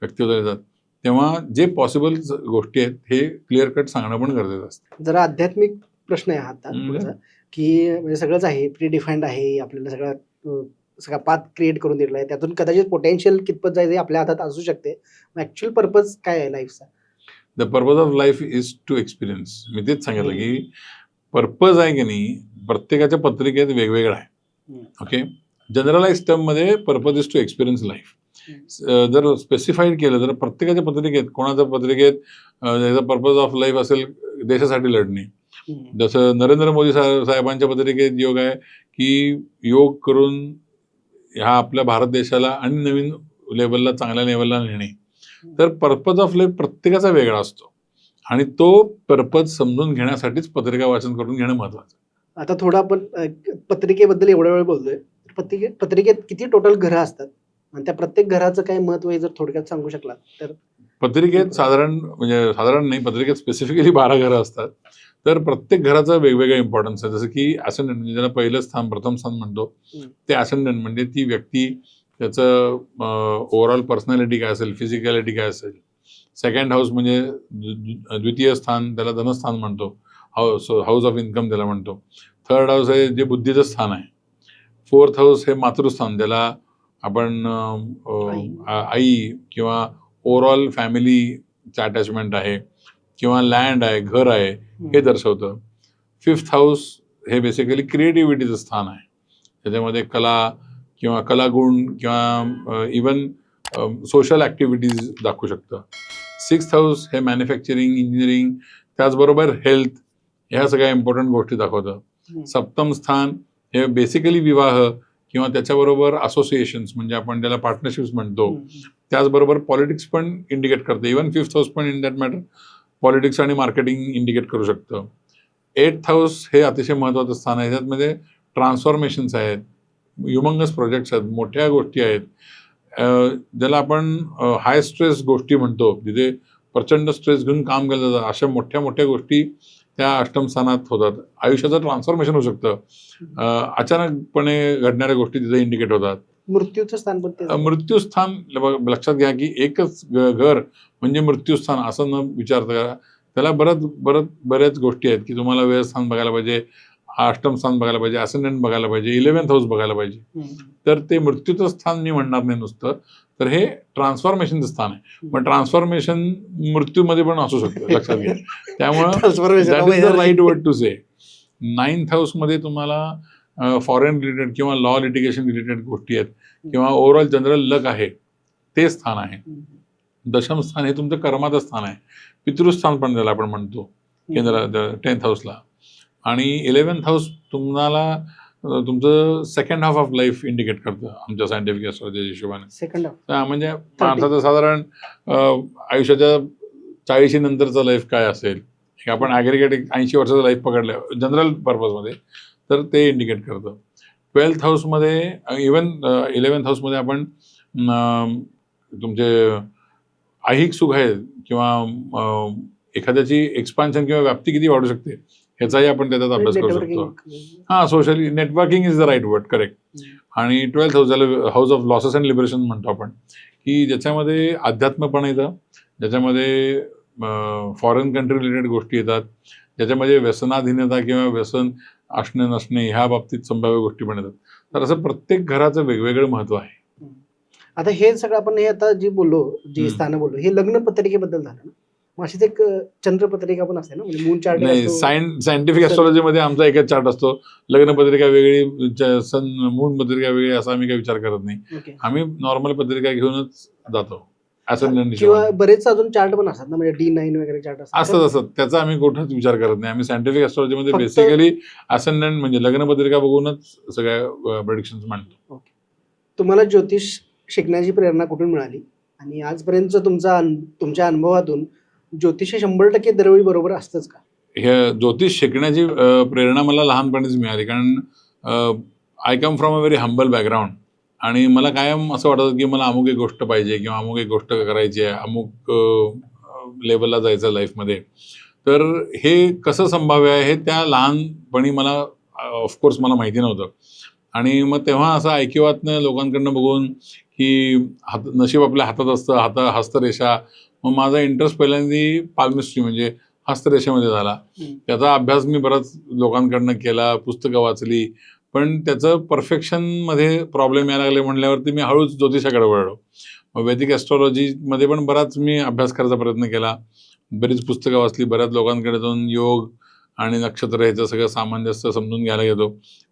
व्यक्तीवर येतात, तेव्हा जे पॉसिबल गोष्टी आहेत हे क्लिअर कट सांगणं पण गरजेचं असतं. जरा आध्यात्मिक प्रश्न आहे हा आता पुढचा, की म्हणजे सगळंच आहे, प्री डिफाईन्ड आहे, आपल्याला सगळा पाथ क्रिएट करून दिलेला आहे. त्यातून कदाचित पोटेन्शियल कितपत जायचं आपल्या हातात असू शकते. ॲक्च्युअल पर्पज काय आहे लाईफचा? The purpose of life is to experience. मी तेच सांगितलं की पर्पज आहे की नाही प्रत्येकाच्या पत्रिकेत वेगवेगळा आहे. ओके, जनरलाइज टर्ममध्ये purpose is to experience life. जर स्पेसिफाईड केलं तर प्रत्येकाच्या पत्रिकेत, कोणाच्या पत्रिकेत याचा पर्पज ऑफ लाईफ असेल देशासाठी लढणे. जसं नरेंद्र मोदी साहेबांच्या पत्रिकेत योग आहे की योग करून ह्या आपल्या भारत देशाला आणि नवीन लेवलला, चांगल्या लेवलला नेणे. तर पर्पज ऑफ लाईफ प्रत्येकाचा वेगळा असतो आणि तो पर्पज समजून घेण्यासाठीच पत्रिका वाचन करून घेणं महत्त्वाचं. आता थोडं आपण पत्रिकेबद्दल एवढा वेळ बोलतोय, पत्रिकेत किती टोटल घरं असतात आणि त्या प्रत्येक घराचं काय महत्व आहे जर थोडक्यात सांगू शकलात तर? पत्रिकेत साधारण नाही, पत्रिकेत स्पेसिफिकली 12 घरं असतात. तर प्रत्येक घराचं वेगवेगळं इम्पॉर्टन्स आहे. जसं की असेंडंट म्हणजे ज्याला पहिलं स्थान, प्रथम स्थान म्हणतो, ते असेंडंट म्हणजे ती व्यक्ती, त्याचं ओव्हरऑल पर्सनॅलिटी काय असेल, फिजिकॅलिटी काय असेल. सेकंड हाऊस म्हणजे द्वितीय स्थान, त्याला धनस्थान म्हणतो. हाऊस ऑफ इन्कम त्याला म्हणतो. थर्ड हाऊस आहे जे बुद्धीचं स्थान आहे. फोर्थ हाऊस हे मातृस्थान, ज्याला आपण आई किंवा ओव्हरऑल फॅमिलीचं अटॅचमेंट आहे किंवा लँड आहे, घर आहे, हे दर्शवतं. फिफ्थ हाऊस हे बेसिकली क्रिएटिव्हिटीचं स्थान आहे. त्याच्यामध्ये कला किंवा कलागुण किंवा इवन सोशल ॲक्टिव्हिटीज दाखवू शकतं. सिक्स्थ हाऊस हे मॅन्युफॅक्चरिंग, इंजिनिअरिंग, त्याचबरोबर हेल्थ, ह्या सगळ्या इम्पॉर्टंट गोष्टी दाखवतं. सप्तम स्थान हे बेसिकली विवाह किंवा त्याच्याबरोबर असोसिएशन्स, म्हणजे आपण त्याला पार्टनरशिप्स म्हणतो. त्याचबरोबर पॉलिटिक्स पण इंडिकेट करते. इवन फिफ्थ हाऊस पण इन दॅट मॅटर पॉलिटिक्स आणि मार्केटिंग इंडिकेट करू शकतं. एट्थ हाऊस हे अतिशय महत्त्वाचं स्थान आहे. त्याच्यामध्ये ट्रान्सफॉर्मेशन्स आहेत, ह्युमंगस प्रोजेक्ट्स आहेत, मोठ्या गोष्टी आहेत, ज्याला आपण हाय स्ट्रेस गोष्टी म्हणतो, जिथे प्रचंड स्ट्रेस घेऊन काम केलं जातं. अशा मोठ्या मोठ्या गोष्टी त्या अष्टम स्थानात होतात. आयुष्याचं ट्रान्सफॉर्मेशन होऊ शकतं. अचानकपणे घडणाऱ्या गोष्टी तिथे इंडिकेट होतात. मृत्यूचं स्थान पण ते. मृत्यूस्थान लक्षात घ्या की एकच घर म्हणजे मृत्यूस्थान असं न विचारता त्याला बऱ्याच गोष्टी आहेत की तुम्हाला व्यवस्थान बघायला पाहिजे, अष्टम स्थान बघायला पाहिजे, असेंडंट बघायला पाहिजे, 11th हाऊस बघायला पाहिजे. तर ते मृत्यूचं स्थान मी म्हणणार नाही नुसतं, तर हे ट्रान्सफॉर्मेशनचं स्थान आहे. मग ट्रान्सफॉर्मेशन मृत्यूमध्ये पण असू शकतं, लक्षात घ्या. त्यामुळं that is the right word to say. 9th हाऊसमध्ये तुम्हाला फॉरेन रिलेटेड किंवा लॉ लिटिगेशन रिलेटेड गोष्टी आहेत किंवा ओव्हरऑल जनरल लक आहे, ते स्थान आहे. दशम स्थान हे तुमचं कर्माचं स्थान आहे. पितृस्थान पण त्याला आपण म्हणतो केंद्र 10th हाऊसला. आणि 11th हाऊस तुम्हाला तुमचं second half of life indicate करतं आमच्या सायंटिफिक ॲस्ट्रॉलॉजीच्या हिशोबाने. सेकंड हाफ म्हणजे माणसाचं साधारण आयुष्याच्या 40 नंतरचं लाईफ काय असेल, आपण ॲग्रिगेट 80 वर्षाचं लाईफ पकडलं जनरल पर्पजमध्ये, तर ते इंडिकेट करतं. 12th हाऊसमध्ये इवन 11th हाऊसमध्ये आपण तुमचे ऐहिक सुख आहे किंवा एखाद्याची एक्सपान्शन किंवा व्याप्ती किती वाढू शकते ह्याचाही आपण त्याच्यात अभ्यास करू शकतो. Socially networking is the right word, correct. आणि 12th हाऊस ज्याला house of losses and liberation म्हणतो आपण, की ज्याच्यामध्ये अध्यात्म पण येतं, ज्याच्यामध्ये फॉरेन कंट्री रिलेटेड गोष्टी येतात, ज्याच्यामध्ये व्यसनाधीनता किंवा व्यसन असणे नसणे ह्या बाबतीत संभाव्य गोष्टी पण येतात. तर असं प्रत्येक घराचं वेगवेगळं महत्व आहे. आता हे सगळं आपण हे आता जी बोललो, जी स्थानं बोललो, हे लग्न पत्रिकेबद्दल झालं ना. अशीच एक चंद्र पत्रिका पण असते ना, म्हणजे मून चार्ट. नाही, सायंटिफिक ॲस्ट्रॉलॉजीमध्ये आमचा एकच चार्ट असतो. लग्न पत्रिका वेगळी, सन मून पत्रिका वेगळी असा आम्ही काही विचार करत नाही. आम्ही नॉर्मल पत्रिका घेऊनच जातो. किंवा बरेच अजून चार्ट पण असतात ना, म्हणजे D9 वगैरे चार्ट असतात. त्याचा आम्ही कुठंच विचार करत नाही. आम्ही सायंटिफिक ॲस्ट्रॉलॉजीमध्ये बेसिकली असेंडंट म्हणजे लग्न पत्रिका बघूनच सगळ्या प्रेडिक्शन्स मांडतो. तुम्हाला ज्योतिष शिकण्याची प्रेरणा कुठून मिळाली आणि आजपर्यंत तुमच्या अनुभवातून ज्योतिष 100% दरवेळी बरोबर असतंच का? हे ज्योतिष शिकण्याची प्रेरणा मला लहानपणीच मिळाली, कारण I come from a very humble background. आणि मला कायम असं वाटतं की मला अमुक एक गोष्ट पाहिजे किंवा अमुक एक गोष्ट करायची आहे, अमुक लेवलला जायचं लाईफमध्ये. तर हे कसं संभाव्य आहे हे त्या लहानपणी मला ऑफकोर्स मला माहिती नव्हतं. आणि मग तेव्हा असं ऐकिवातनं लोकांकडनं बघून की नशीब आपल्या हातात असतं, हस्तरेषा. मग माझा इंटरेस्ट पहिल्यांदा पाल्मिस्ट्री म्हणजे हस्तरेषेमध्ये झाला. त्याचा अभ्यास मी बराच लोकांकडनं केला, पुस्तकं वाचली, पण त्याचं परफेक्शनमध्ये प्रॉब्लेम यायला लागले म्हणल्यावरती मी हळूच ज्योतिषाकडे वळलो. मग वैदिक ॲस्ट्रॉलॉजीमध्ये पण बराच मी अभ्यास करायचा प्रयत्न केला, बरीच पुस्तकं वाचली, बऱ्याच लोकांकडे जाऊन योग आणि नक्षत्र ह्याचं सगळं सामंजस्य समजून घ्यायला गेलो.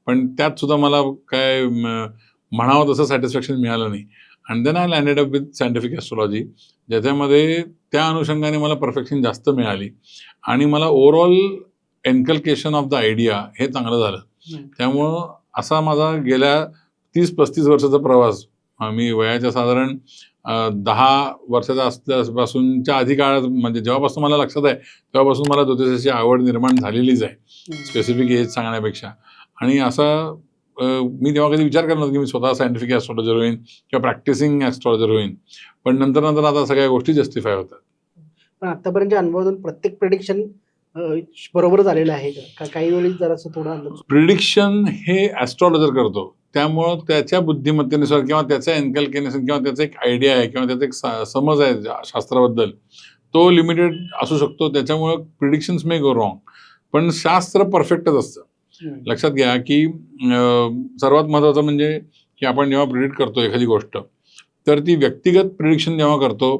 पण त्यात सुद्धा मला काय म्हणावं तसं सॅटिस्फॅक्शन मिळालं नाही. And then I landed up with scientific astrology, ज्याच्यामध्ये त्या अनुषंगाने मला परफेक्शन जास्त मिळाली आणि मला overall inculcation of the idea हे चांगलं झालं. त्यामुळं असा माझा गेल्या 30-35 वर्षाचा प्रवास, मी वयाच्या साधारण 10 वर्षाचा असल्यापासूनच्या आधी काळात, म्हणजे जेव्हापासून मला लक्षात आहे तेव्हापासून मला ज्योतिषाची आवड निर्माण झालेलीच आहे, स्पेसिफिक एज सांगण्यापेक्षा. आणि असा मी तेव्हा कधी विचार करणार की मी स्वतः सायंटिफिक ॲस्ट्रॉलॉजर होईन किंवा प्रॅक्टिसिंग ॲस्ट्रॉलॉजर होईन, पण नंतर नंतर आता सगळ्या गोष्टी जस्टिफाय होतात. पण आतापर्यंतच्या अनुभवातून प्रत्येक प्रेडिक्शन बरोबर झालेलं आहे का काही वेळी जरासं थोडं अंदाज? प्रिडिक्शन हे ॲस्ट्रॉलॉजर करतो, त्यामुळं त्याच्या बुद्धिमत्तेनुसार किंवा त्याच्या एन्कॅल्क्युलेशन किंवा त्याचा एक आयडिया आहे किंवा त्याचा एक समज आहे शास्त्राबद्दल, तो लिमिटेड असू शकतो. त्याच्यामुळं प्रिडिक्शन्स मे गो रॉंग, पण शास्त्र परफेक्टच असतं. लक्षात घ्या की सर्वात महत्त्वाचं म्हणजे की आपण जेव्हा प्रिडिक्ट करतो एखादी गोष्ट, तर ती व्यक्तिगत प्रिडिक्शन जेव्हा करतो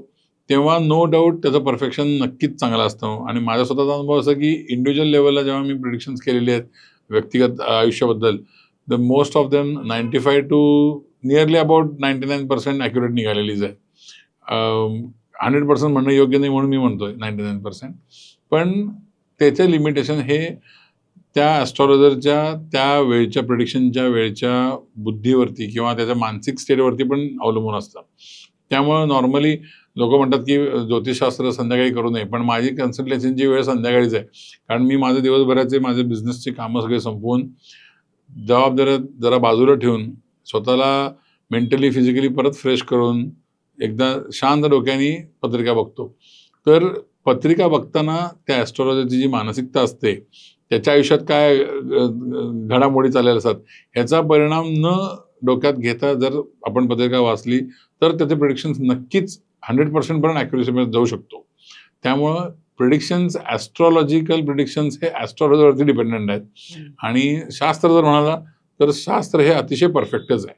तेव्हा नो डाऊट त्याचं परफेक्शन नक्कीच चांगलं असतं. आणि माझा स्वतःचा अनुभव असा की इंडिव्हिज्युअल लेवलला जेव्हा मी प्रिडिक्शन्स केलेले आहेत व्यक्तिगत आयुष्याबद्दल, the most of them 95 to nearly about 99% accurate निघालेलीच आहे. 100% म्हणणं योग्य नाही म्हणून मी म्हणतोय 99%. पण त्याचे लिमिटेशन हे त्या ॲस्ट्रॉलॉजरच्या त्या वेळच्या प्रिडिक्शनच्या वेळच्या बुद्धीवरती किंवा त्याच्या मानसिक स्टेटवरती पण अवलंबून असतं. त्यामुळं नॉर्मली लोक म्हणतात की ज्योतिषशास्त्र संध्याकाळी करू नये, पण माझी कन्सल्टेशनची वेळ संध्याकाळीच आहे. कारण मी माझे दिवसभराचे माझे बिझनेसची कामं सगळे संपवून जबाबदाऱ्या जरा बाजूला ठेवून स्वतःला मेंटली फिजिकली परत फ्रेश करून एकदा शांत डोक्याने पत्रिका बघतो. तर पत्रिका बघताना त्या ॲस्ट्रॉलॉजरची जी मानसिकता असते, त्याच्या आयुष्यात काय घडामोडी चाललेल्या असतात, ह्याचा परिणाम न डोक्यात घेता जर आपण पत्रिका वाचली तर त्याचे प्रिडिक्शन्स नक्कीच 100% पर्यंत ॲक्युरेसीमध्ये जाऊ शकतो. त्यामुळं प्रिडिक्शन्स, ॲस्ट्रॉलॉजिकल प्रिडिक्शन्स हे ॲस्ट्रॉलॉजरवरती डिपेंडंट आहेत. आणि शास्त्र जर म्हणाला तर शास्त्र हे अतिशय परफेक्टच आहे.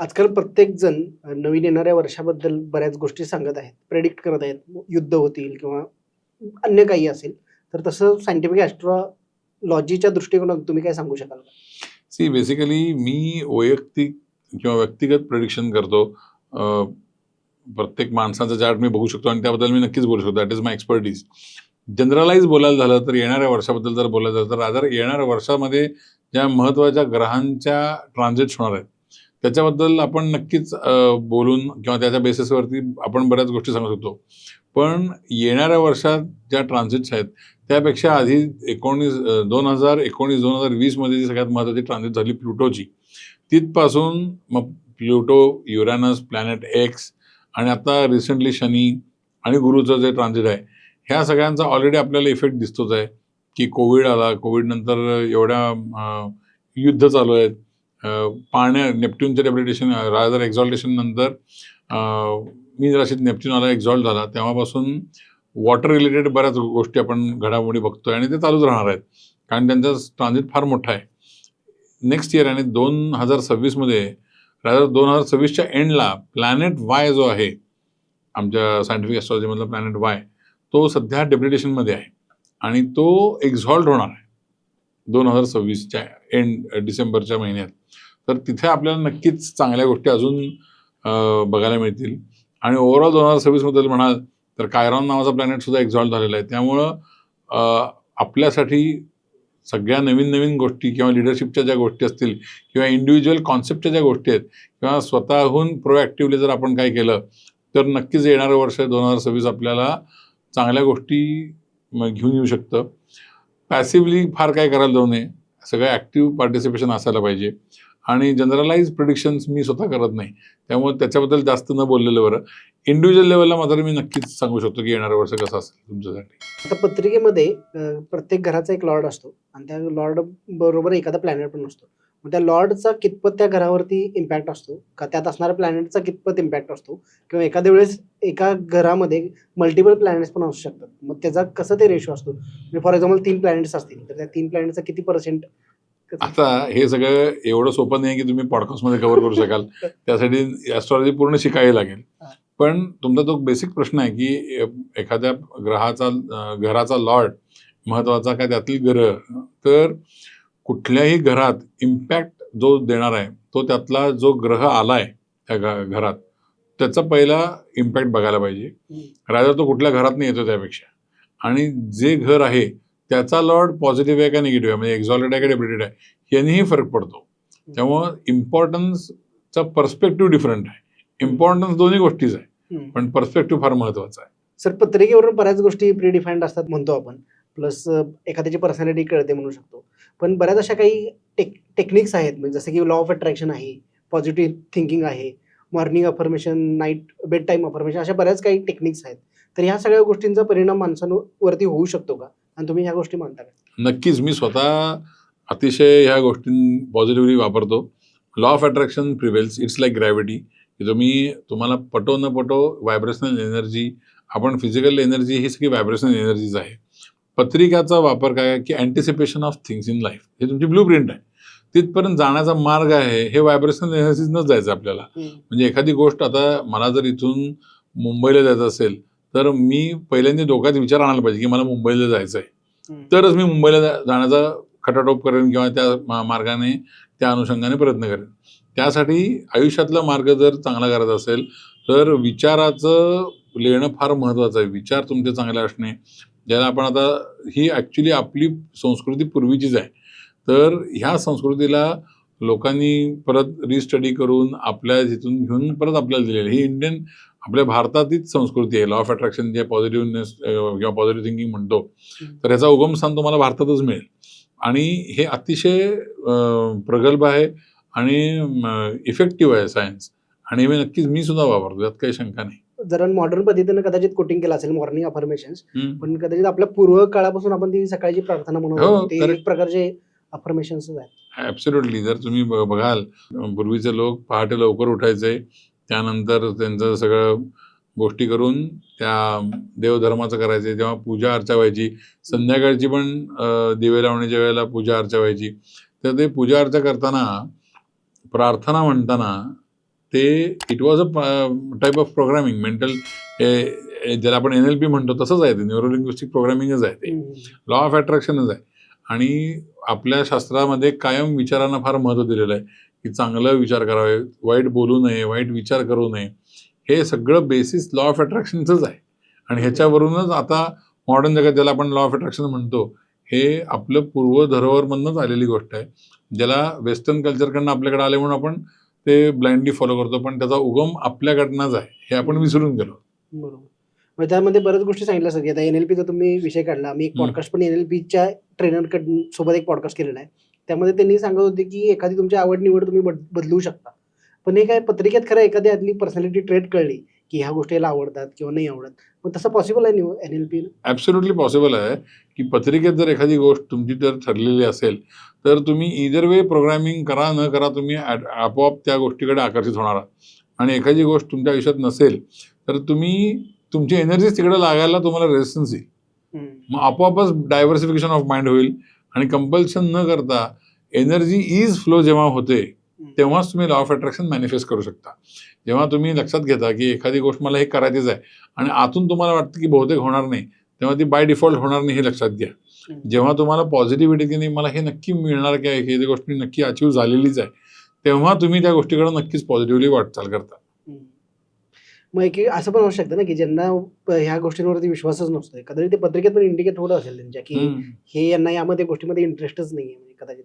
आजकाल प्रत्येक जण नवीन येणाऱ्या वर्षाबद्दल बऱ्याच गोष्टी सांगत आहेत, प्रेडिक्ट करत आहेत, युद्ध होतील किंवा अन्य काही असेल. तर तसं सायंटिफिक ॲस्ट्रॉलॉजीच्या दृष्टिकोनातून तुम्ही काय सांगू शकाल? सी बेसिकली मी वैयक्तिक किंवा व्यक्तिगत प्रेडिक्शन करतो. प्रत्येक माणसाचं चार्ट मी बघू शकतो आणि त्याबद्दल मी नक्कीच बोलू शकतो. That is my expertise. Generalise बोलायला झालं तर येणाऱ्या वर्षाबद्दल जर बोलायचं झालं तर रादर येणाऱ्या वर्षामध्ये ज्या महत्त्वाच्या ग्रहांच्या ट्रान्झिट्स होणार आहेत त्याच्याबद्दल आपण नक्कीच बोलून किंवा त्याच्या बेसिसवरती आपण बऱ्याच गोष्टी सांगू शकतो. पण येणाऱ्या वर्षात ज्या ट्रान्झिट्स आहेत त्यापेक्षा आधी 2019-2020 मध्ये जी सगळ्यात महत्त्वाची ट्रान्झिट झाली प्लुटोची, तिथपासून मग प्लुटो, युरॅनस, प्लॅनेट एक्स आणि आता रिसेंटली शनी आणि गुरुचं जे ट्रान्झिट आहे, ह्या सगळ्यांचा ऑलरेडी आपल्याला इफेक्ट दिसतोच आहे. की कोविड आला, कोविडनंतर एवढ्या युद्ध चालू आहेत. नेपट्यूनचं डेप्युटेशन रादर एक्झॉल्टेशन नंतर मी जराशी नेपच्यून आला, एक्झॉल्ट झाला, तेव्हापासून वॉटर रिलेटेड बऱ्याच गोष्टी आपण घडामोडी बघतोय आणि ते चालूच राहणार आहेत कारण त्यांचा ट्रान्झिट फार मोठा आहे. नेक्स्ट इयर आणि 2026 मध्ये रादर 2026च्या एंडला प्लॅनेट वाय जो आहे आमच्या सायंटिफिक ॲस्ट्रॉलॉजीमधला प्लॅनेट वाय, तो सध्या डेप्युटेशनमध्ये आहे आणि तो एक्झॉल्ट होणार आहे 2026च्या डिसेंबरच्या महिन्यात. तर तिथे आपल्याला नक्कीच चांगल्या गोष्टी अजून बघायला मिळतील. आणि ओव्हरऑल 2026 बद्दल म्हणाल तर कायरॉन नावाचा प्लॅनेट सुद्धा एक्झॉल्ट झालेला आहे. त्यामुळं आपल्यासाठी सगळ्या नवीन नवीन गोष्टी किंवा लिडरशिपच्या ज्या गोष्टी असतील किंवा इंडिव्हिज्युअल कॉन्सेप्टच्या ज्या गोष्टी आहेत किंवा स्वतःहून प्रोॲक्टिव्हली जर आपण काय केलं तर नक्कीच येणारं वर्ष 2026 आपल्याला चांगल्या गोष्टी घेऊन येऊ शकतं. पॅसिव्हली फार काय करायला जाऊ नये, सगळं ॲक्टिव्ह पार्टिसिपेशन असायला पाहिजे. आणि जनरलाइज प्रिडिक्शन्स मी स्वतः करत नाही, त्यामुळे त्याच्याबद्दल जास्त न बोललेलं बरं. इंडिव्हिज्युअल लेवलला मात्र मी नक्कीच सांगू शकतो की येणारं वर्ष कसं असेल तुमच्यासाठी. आता पत्रिकेमध्ये प्रत्येक घराचा एक लॉर्ड असतो आणि त्या लॉर्ड बरोबर एखादा प्लॅनेट पण असतो. मग त्या लॉर्डचा कितपत त्या घरावरती इम्पॅक्ट असतो का, त्यात असणाऱ्या प्लॅनेटचा कितपत इम्पॅक्ट असतो, किंवा एखाद्या वेळेस एका घरामध्ये मल्टिपल प्लॅनेट्स पण असू शकतात, मग त्याचा कसं ते रेशो असतो? फॉर एक्झाम्पल 3 प्लॅनेट्स असतील तर त्या 3 प्लॅनेटचा किती %? आता हे सगळं एवढं सोपं नाही की तुम्ही पॉडकास्टमध्ये कव्हर करू शकाल. त्यासाठी ॲस्ट्रॉलॉजी पूर्ण शिकावी लागेल. पण तुमचा तो बेसिक प्रश्न आहे की एखाद्या घराचा लॉर्ड महत्त्वाचा काय त्यातील ग्रह, तर कुठल्याही घरात इम्पॅक्ट जो देणार आहे तो त्यातला जो ग्रह आलाय त्या घरात त्याचा पहिला इम्पॅक्ट बघायला पाहिजे. राजा तो कुठल्या घरात नाही येतो त्यापेक्षा, आणि जे घर आहे त्याचा लॉर्ड पॉझिटिव्ह आहे का निगेटिव्ह आहे, म्हणजे एक्झॉल्टेड आहे का डेप्युटेड आहे, यांनीही फरक पडतो. त्यामुळं इम्पॉर्टन्सचा पर्स्पेक्टिव्ह डिफरंट आहे. इम्पॉर्टन्स दोन्ही गोष्टीच आहे पण पर्स्पेक्टिव्ह फार महत्त्वाचा आहे. सर, पत्रिकेवरून बऱ्याच गोष्टी प्रीडिफाईंड असतात म्हणतो आपण, प्लस एखाद्याची पर्सनॅलिटी कळते म्हणू शकतो. पण बऱ्याच अशा काही टेक्निक्स आहेत, म्हणजे जसं की लॉ ऑफ अट्रॅक्शन आहे, पॉझिटिव्ह थिंकिंग आहे, morning affirmation, night bed time affirmation, अशा बऱ्याच काही टेक्निक्स आहेत. तर ह्या सगळ्या गोष्टींचा परिणाम माणसांवरती होऊ शकतो का? आणि तुम्ही ह्या गोष्टी मानता का? नक्कीच मी स्वतः अतिशय ह्या गोष्टी पॉझिटिव्हली वापरतो. Law of attraction prevails, it's like gravity. की तुम्हाला पटो न पटो व्हायब्रेशनल एनर्जी, आपण फिजिकल एनर्जी ही सगळी व्हायब्रेशनल एनर्जीज आहे. पत्रिकाचा वापर काय आहे की anticipation of things in life, हे तुमची ब्लू प्रिंट आहे. तिथपर्यंत जाण्याचा मार्ग आहे हे व्हायब्रेशनल एनर्जीजनंच जायचं आपल्याला. म्हणजे एखादी गोष्ट, आता मला जर इथून मुंबईला जायचं असेल तर मी पहिल्यांदा डोक्यात विचार आणायला पाहिजे की मला मुंबईला जायचं आहे. तरच मी मुंबईला जाण्याचा खटाटोप करेन किंवा त्या मार्गाने, त्या अनुषंगाने प्रयत्न करेन. त्यासाठी आयुष्यातला मार्ग जर चांगला करायचा असेल तर विचाराचं लिहिणं फार महत्त्वाचं आहे. विचार तुमचे चांगले असणे, ज्याला आपण आता, ही ॲक्च्युली आपली संस्कृती पूर्वीचीच आहे. तर ह्या संस्कृतीला लोकांनी परत रिस्टडी करून आपल्या तिथून घेऊन परत आपल्याला दिलेली ही इंडियन, आपल्या भारतातीच संस्कृती आहे. लॉ ऑफ अट्रॅक्शन जे पॉझिटिव्हनेस किंवा पॉझिटिव्ह थिंकिंग म्हणतो, तर ह्याचा उगमस्थान तुम्हाला भारतातच मिळेल. आणि हे अतिशय प्रगल्भ आहे आणि इफेक्टिव्ह आहे सायन्स. आणि हे नक्कीच मी सुद्धा वापरतो, यात काही शंका नाही. जरा मॉडर्न पद्धतीने कदाचित कोटिंग केलं असेल मॉर्निंग अफर्मेशन्स, पण कदाचित आपल्या पूर्व काळापासून आपण ती सकाळची प्रार्थना म्हणून हो, ते correct. एक प्रकारचे अफर्मेशन्स आहेत. ॲब्सोल्युटली. जर तुम्ही बघाल, पूर्वीचे लोक पहाटे लवकर उठायचे, त्यानंतर त्यांचं सगळं गोष्टी करून त्या देवधर्माचं करायचे, तेव्हा पूजा अर्चा व्हायची. संध्याकाळची पण दिवे लावण्याच्या वेळेला पूजा अर्चा व्हायची. तर ते पूजा अर्चा करताना, प्रार्थना म्हणताना, ते it was a type of programming, mental, ज्याला आपण NLP म्हणतो तसंच आहे. ते न्यूरोलिंग्विस्टिक प्रोग्रामिंगच आहे. ते लॉ ऑफ अट्रॅक्शनच आहे. आणि आपल्या शास्त्रामध्ये कायम विचारांना फार महत्त्व दिलेलं आहे की चांगलं विचार करावे, वाईट बोलू नये, वाईट विचार करू नये. हे सगळं बेसिस लॉ ऑफ अट्रॅक्शनचंच आहे. आणि ह्याच्यावरूनच आता मॉडर्न जगात, ज्याला आपण लॉ ऑफ अट्रॅक्शन म्हणतो, हे आपलं पूर्वधरोहरमधूनच आलेली गोष्ट आहे, ज्याला वेस्टर्न कल्चरकडनं आपल्याकडे आले म्हणून आपण ते ब्लाइंडली फॉलो करतो. पण त्याचा उगम आपल्याकडनंच आहे, हे आपण विसरून गेलो. बरोबर. मग त्यामध्ये बऱ्याच गोष्टी सांगितल्या सगळ्या. आता NLPचा तुम्ही विषय काढला. मी एक पॉडकास्ट पण NLPच्या ट्रेनरकडून सोबत एक पॉडकास्ट केलेला आहे. त्यामध्ये त्यांनी सांगत होते की एखादी तुमची आवड निवड तुम्ही बदलू शकता. पण हे काय पत्रिकेत खरं एखाद्या आदली पर्सनॅलिटी ट्रेट कळली की ह्या गोष्टी याला आवडतात किंवा नाही आवडत, पण तसं पॉसिबल आहे NLP? ॲब्सोल्युटली पॉसिबल आहे की पत्रिकेत जर एखादी गोष्ट तुमची जर ठरलेली असेल तर तुम्ही इदर वे प्रोग्रामिंग करा न करा, तुम्ही आपोआप त्या गोष्टीकडे आकर्षित होणार आहात. आणि एखादी गोष्ट तुमच्या आयुष्यात नसेल तर तुमची एनर्जी तिकडे लागायला तुम्हाला रेजिस्टन्स येईल. मग आपोआपच डायव्हर्सिफिकेशन ऑफ माइंड होईल. आणि कंपल्शन न करता एनर्जी इज फ्लो जेव्हा होते तेव्हाच तुम्ही लॉ ऑफ अट्रॅक्शन मॅनिफेस्ट करू शकता. जेव्हा तुम्ही लक्षात घेता की एखादी गोष्ट मला हे करायचीच आहे आणि आतून तुम्हाला वाटतं की बहुतेक होणार नाही, तेव्हा ती बाय डिफॉल्ट होणार नाही हे लक्षात घ्या. जेव्हा तुम्हाला पॉझिटिव्हिटी की नाही मला हे नक्की मिळणार की एखादी गोष्ट नक्की अचीव्ह झालेलीच आहे, तेव्हा तुम्ही त्या गोष्टीकडे नक्कीच पॉझिटिव्हली वाटचाल करता. मग एक असं पण होऊ शकतं ना की ज्यांना ह्या गोष्टींवरती विश्वासच नसतोय, कदाचित ते पत्रिकेत पण इंडिकेट होत असेल त्यांच्या की हे यांना यामध्ये गोष्टीमध्ये इंटरेस्टच नाहीये. म्हणजे कदाचित,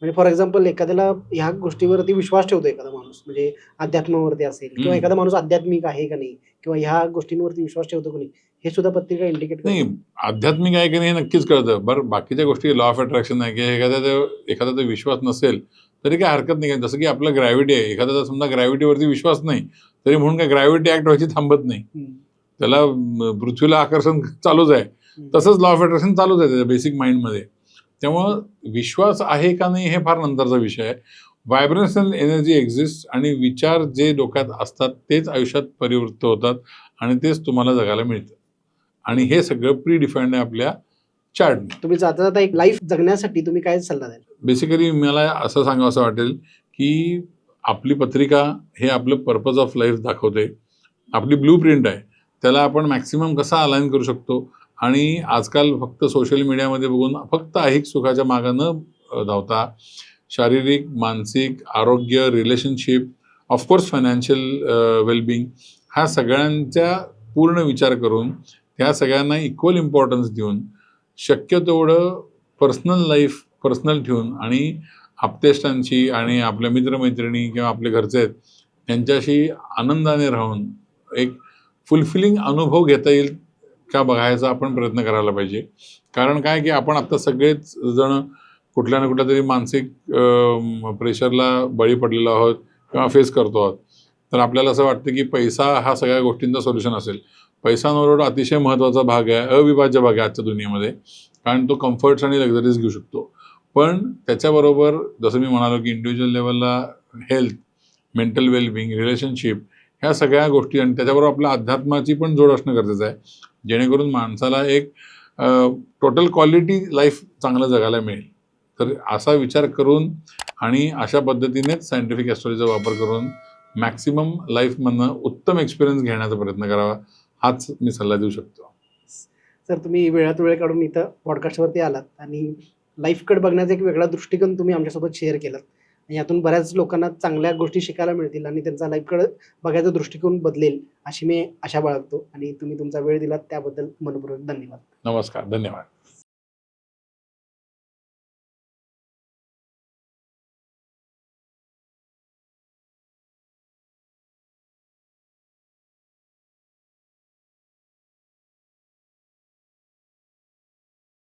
म्हणजे फॉर एक्झाम्पल एखाद्याला ह्या गोष्टीवरती विश्वास ठेवतो एखादा माणूस, म्हणजे अध्यात्मावरती असेल किंवा एखादा माणूस आध्यात्मिक आहे का नाही किंवा ह्या गोष्टींवरती विश्वास ठेवतो का नाही, हे सुद्धा पत्रिका इंडिकेट नाही. आध्यात्मिक आहे की नाही हे नक्कीच कळतं. बरं, बाकीच्या गोष्टी लॉ ऑफ अट्रॅक्शन आहे की एखाद्याचा विश्वास नसेल तरी काय हरकत नाही. जसं की आपलं ग्रॅव्हिटी आहे, एखाद्याचा समजा ग्रॅव्हिटीवरती विश्वास नाही तरी म्हणून काय ग्रॅव्हिटी ऍक्ट व्हायची थांबत नाही. त्याला पृथ्वीला आकर्षण चालूच आहे, तसंच लॉ ऑफ अट्रॅक्शन चालूच आहे त्याच्या बेसिक माइंडमध्ये. त्यामुळं विश्वास आहे का नाही हे फार नंतरचा विषय आहे. व्हायब्रेशनल एनर्जी एक्झिस्ट आणि विचार जे डोक्यात असतात तेच आयुष्यात परिवृत्त होतात आणि तेच तुम्हाला जगायला मिळतं. आणि हे सगळं प्री डिफाईंड आहे आपल्या चार्टने. तुम्ही जाता जाता एक लाईफ जगण्यासाठी तुम्ही काय सल्ला द्याल? बेसिकली मला असं सांगावं असं वाटेल की आपली पत्रिका हे आपलं पर्पज ऑफ लाईफ दाखवते. आपली ब्लू प्रिंट आहे, त्याला आपण मॅक्सिमम कसा अलाइन करू शकतो. आणि आजकाल फक्त सोशल मीडियामध्ये बघून फक्त ऐहिक सुखाच्या मागं न धावता शारीरिक, मानसिक आरोग्य, रिलेशनशिप, ऑफकोर्स फायनान्शियल वेलबिंग, ह्या सगळ्यांचा पूर्ण विचार करून त्या सगळ्यांना इक्वल इम्पॉर्टन्स देऊन शक्य तेवढं पर्सनल लाईफ पर्सनल ठेवून आणि आप्तेष्टांशी आणि आपल्या मित्रमैत्रिणी किंवा आपले घरचे आहेत त्यांच्याशी आनंदाने राहून एक फुलफिलिंग अनुभव घेता येईल का बघायचा आपण प्रयत्न करायला पाहिजे. कारण काय की आपण आता सगळेच जण कुठल्या ना कुठल्या तरी मानसिक प्रेशरला बळी पडलेलो आहोत किंवा फेस करतो आहोत. तर आपल्याला असं वाटतं की पैसा हा सगळ्या गोष्टींचा सोल्युशन असेल. पैसा नो अतिशय महत्त्वाचा भाग आहे, अविभाज्य भाग आहे आजच्या दुनियेमध्ये. कारण तो कम्फर्ट्स आणि लक्झरीज घेऊ शकतो. पण त्याच्याबरोबर जसं मी म्हणालो की इंडिव्हिज्युअल लेवलला हेल्थ, मेंटल वेलबिंग, रिलेशनशिप ह्या सगळ्या गोष्टी आणि त्याच्याबरोबर आपल्या अध्यात्माची पण जोड असणं गरजेचं आहे. जेणेकरून माणसाला एक टोटल क्वालिटी लाईफ चांगलं जगायला मिळेल. तर असा विचार करून आणि अशा पद्धतीनेच सायंटिफिक ॲस्ट्रॉलॉजीचा वापर करून मॅक्सिमम लाईफमधनं उत्तम एक्सपिरियन्स घेण्याचा प्रयत्न करावा, हाच मी सल्ला देऊ शकतो. सर, तुम्ही वेळात वेळ काढून इथं पॉडकास्टवरती आलात आणि लाईफकडे बघण्याचा एक वेगळा दृष्टिकोन तुम्ही आमच्यासोबत शेअर केलात आणि यातून बऱ्याच लोकांना चांगल्या गोष्टी शिकायला मिळतील आणि त्यांचा लाईफकडे बघायचा दृष्टिकोन बदलेल अशी मी आशा बाळगतो आणि तुम्ही तुमचा वेळ दिलात त्याबद्दल मनपूर्वक धन्यवाद. नमस्कार, धन्यवाद.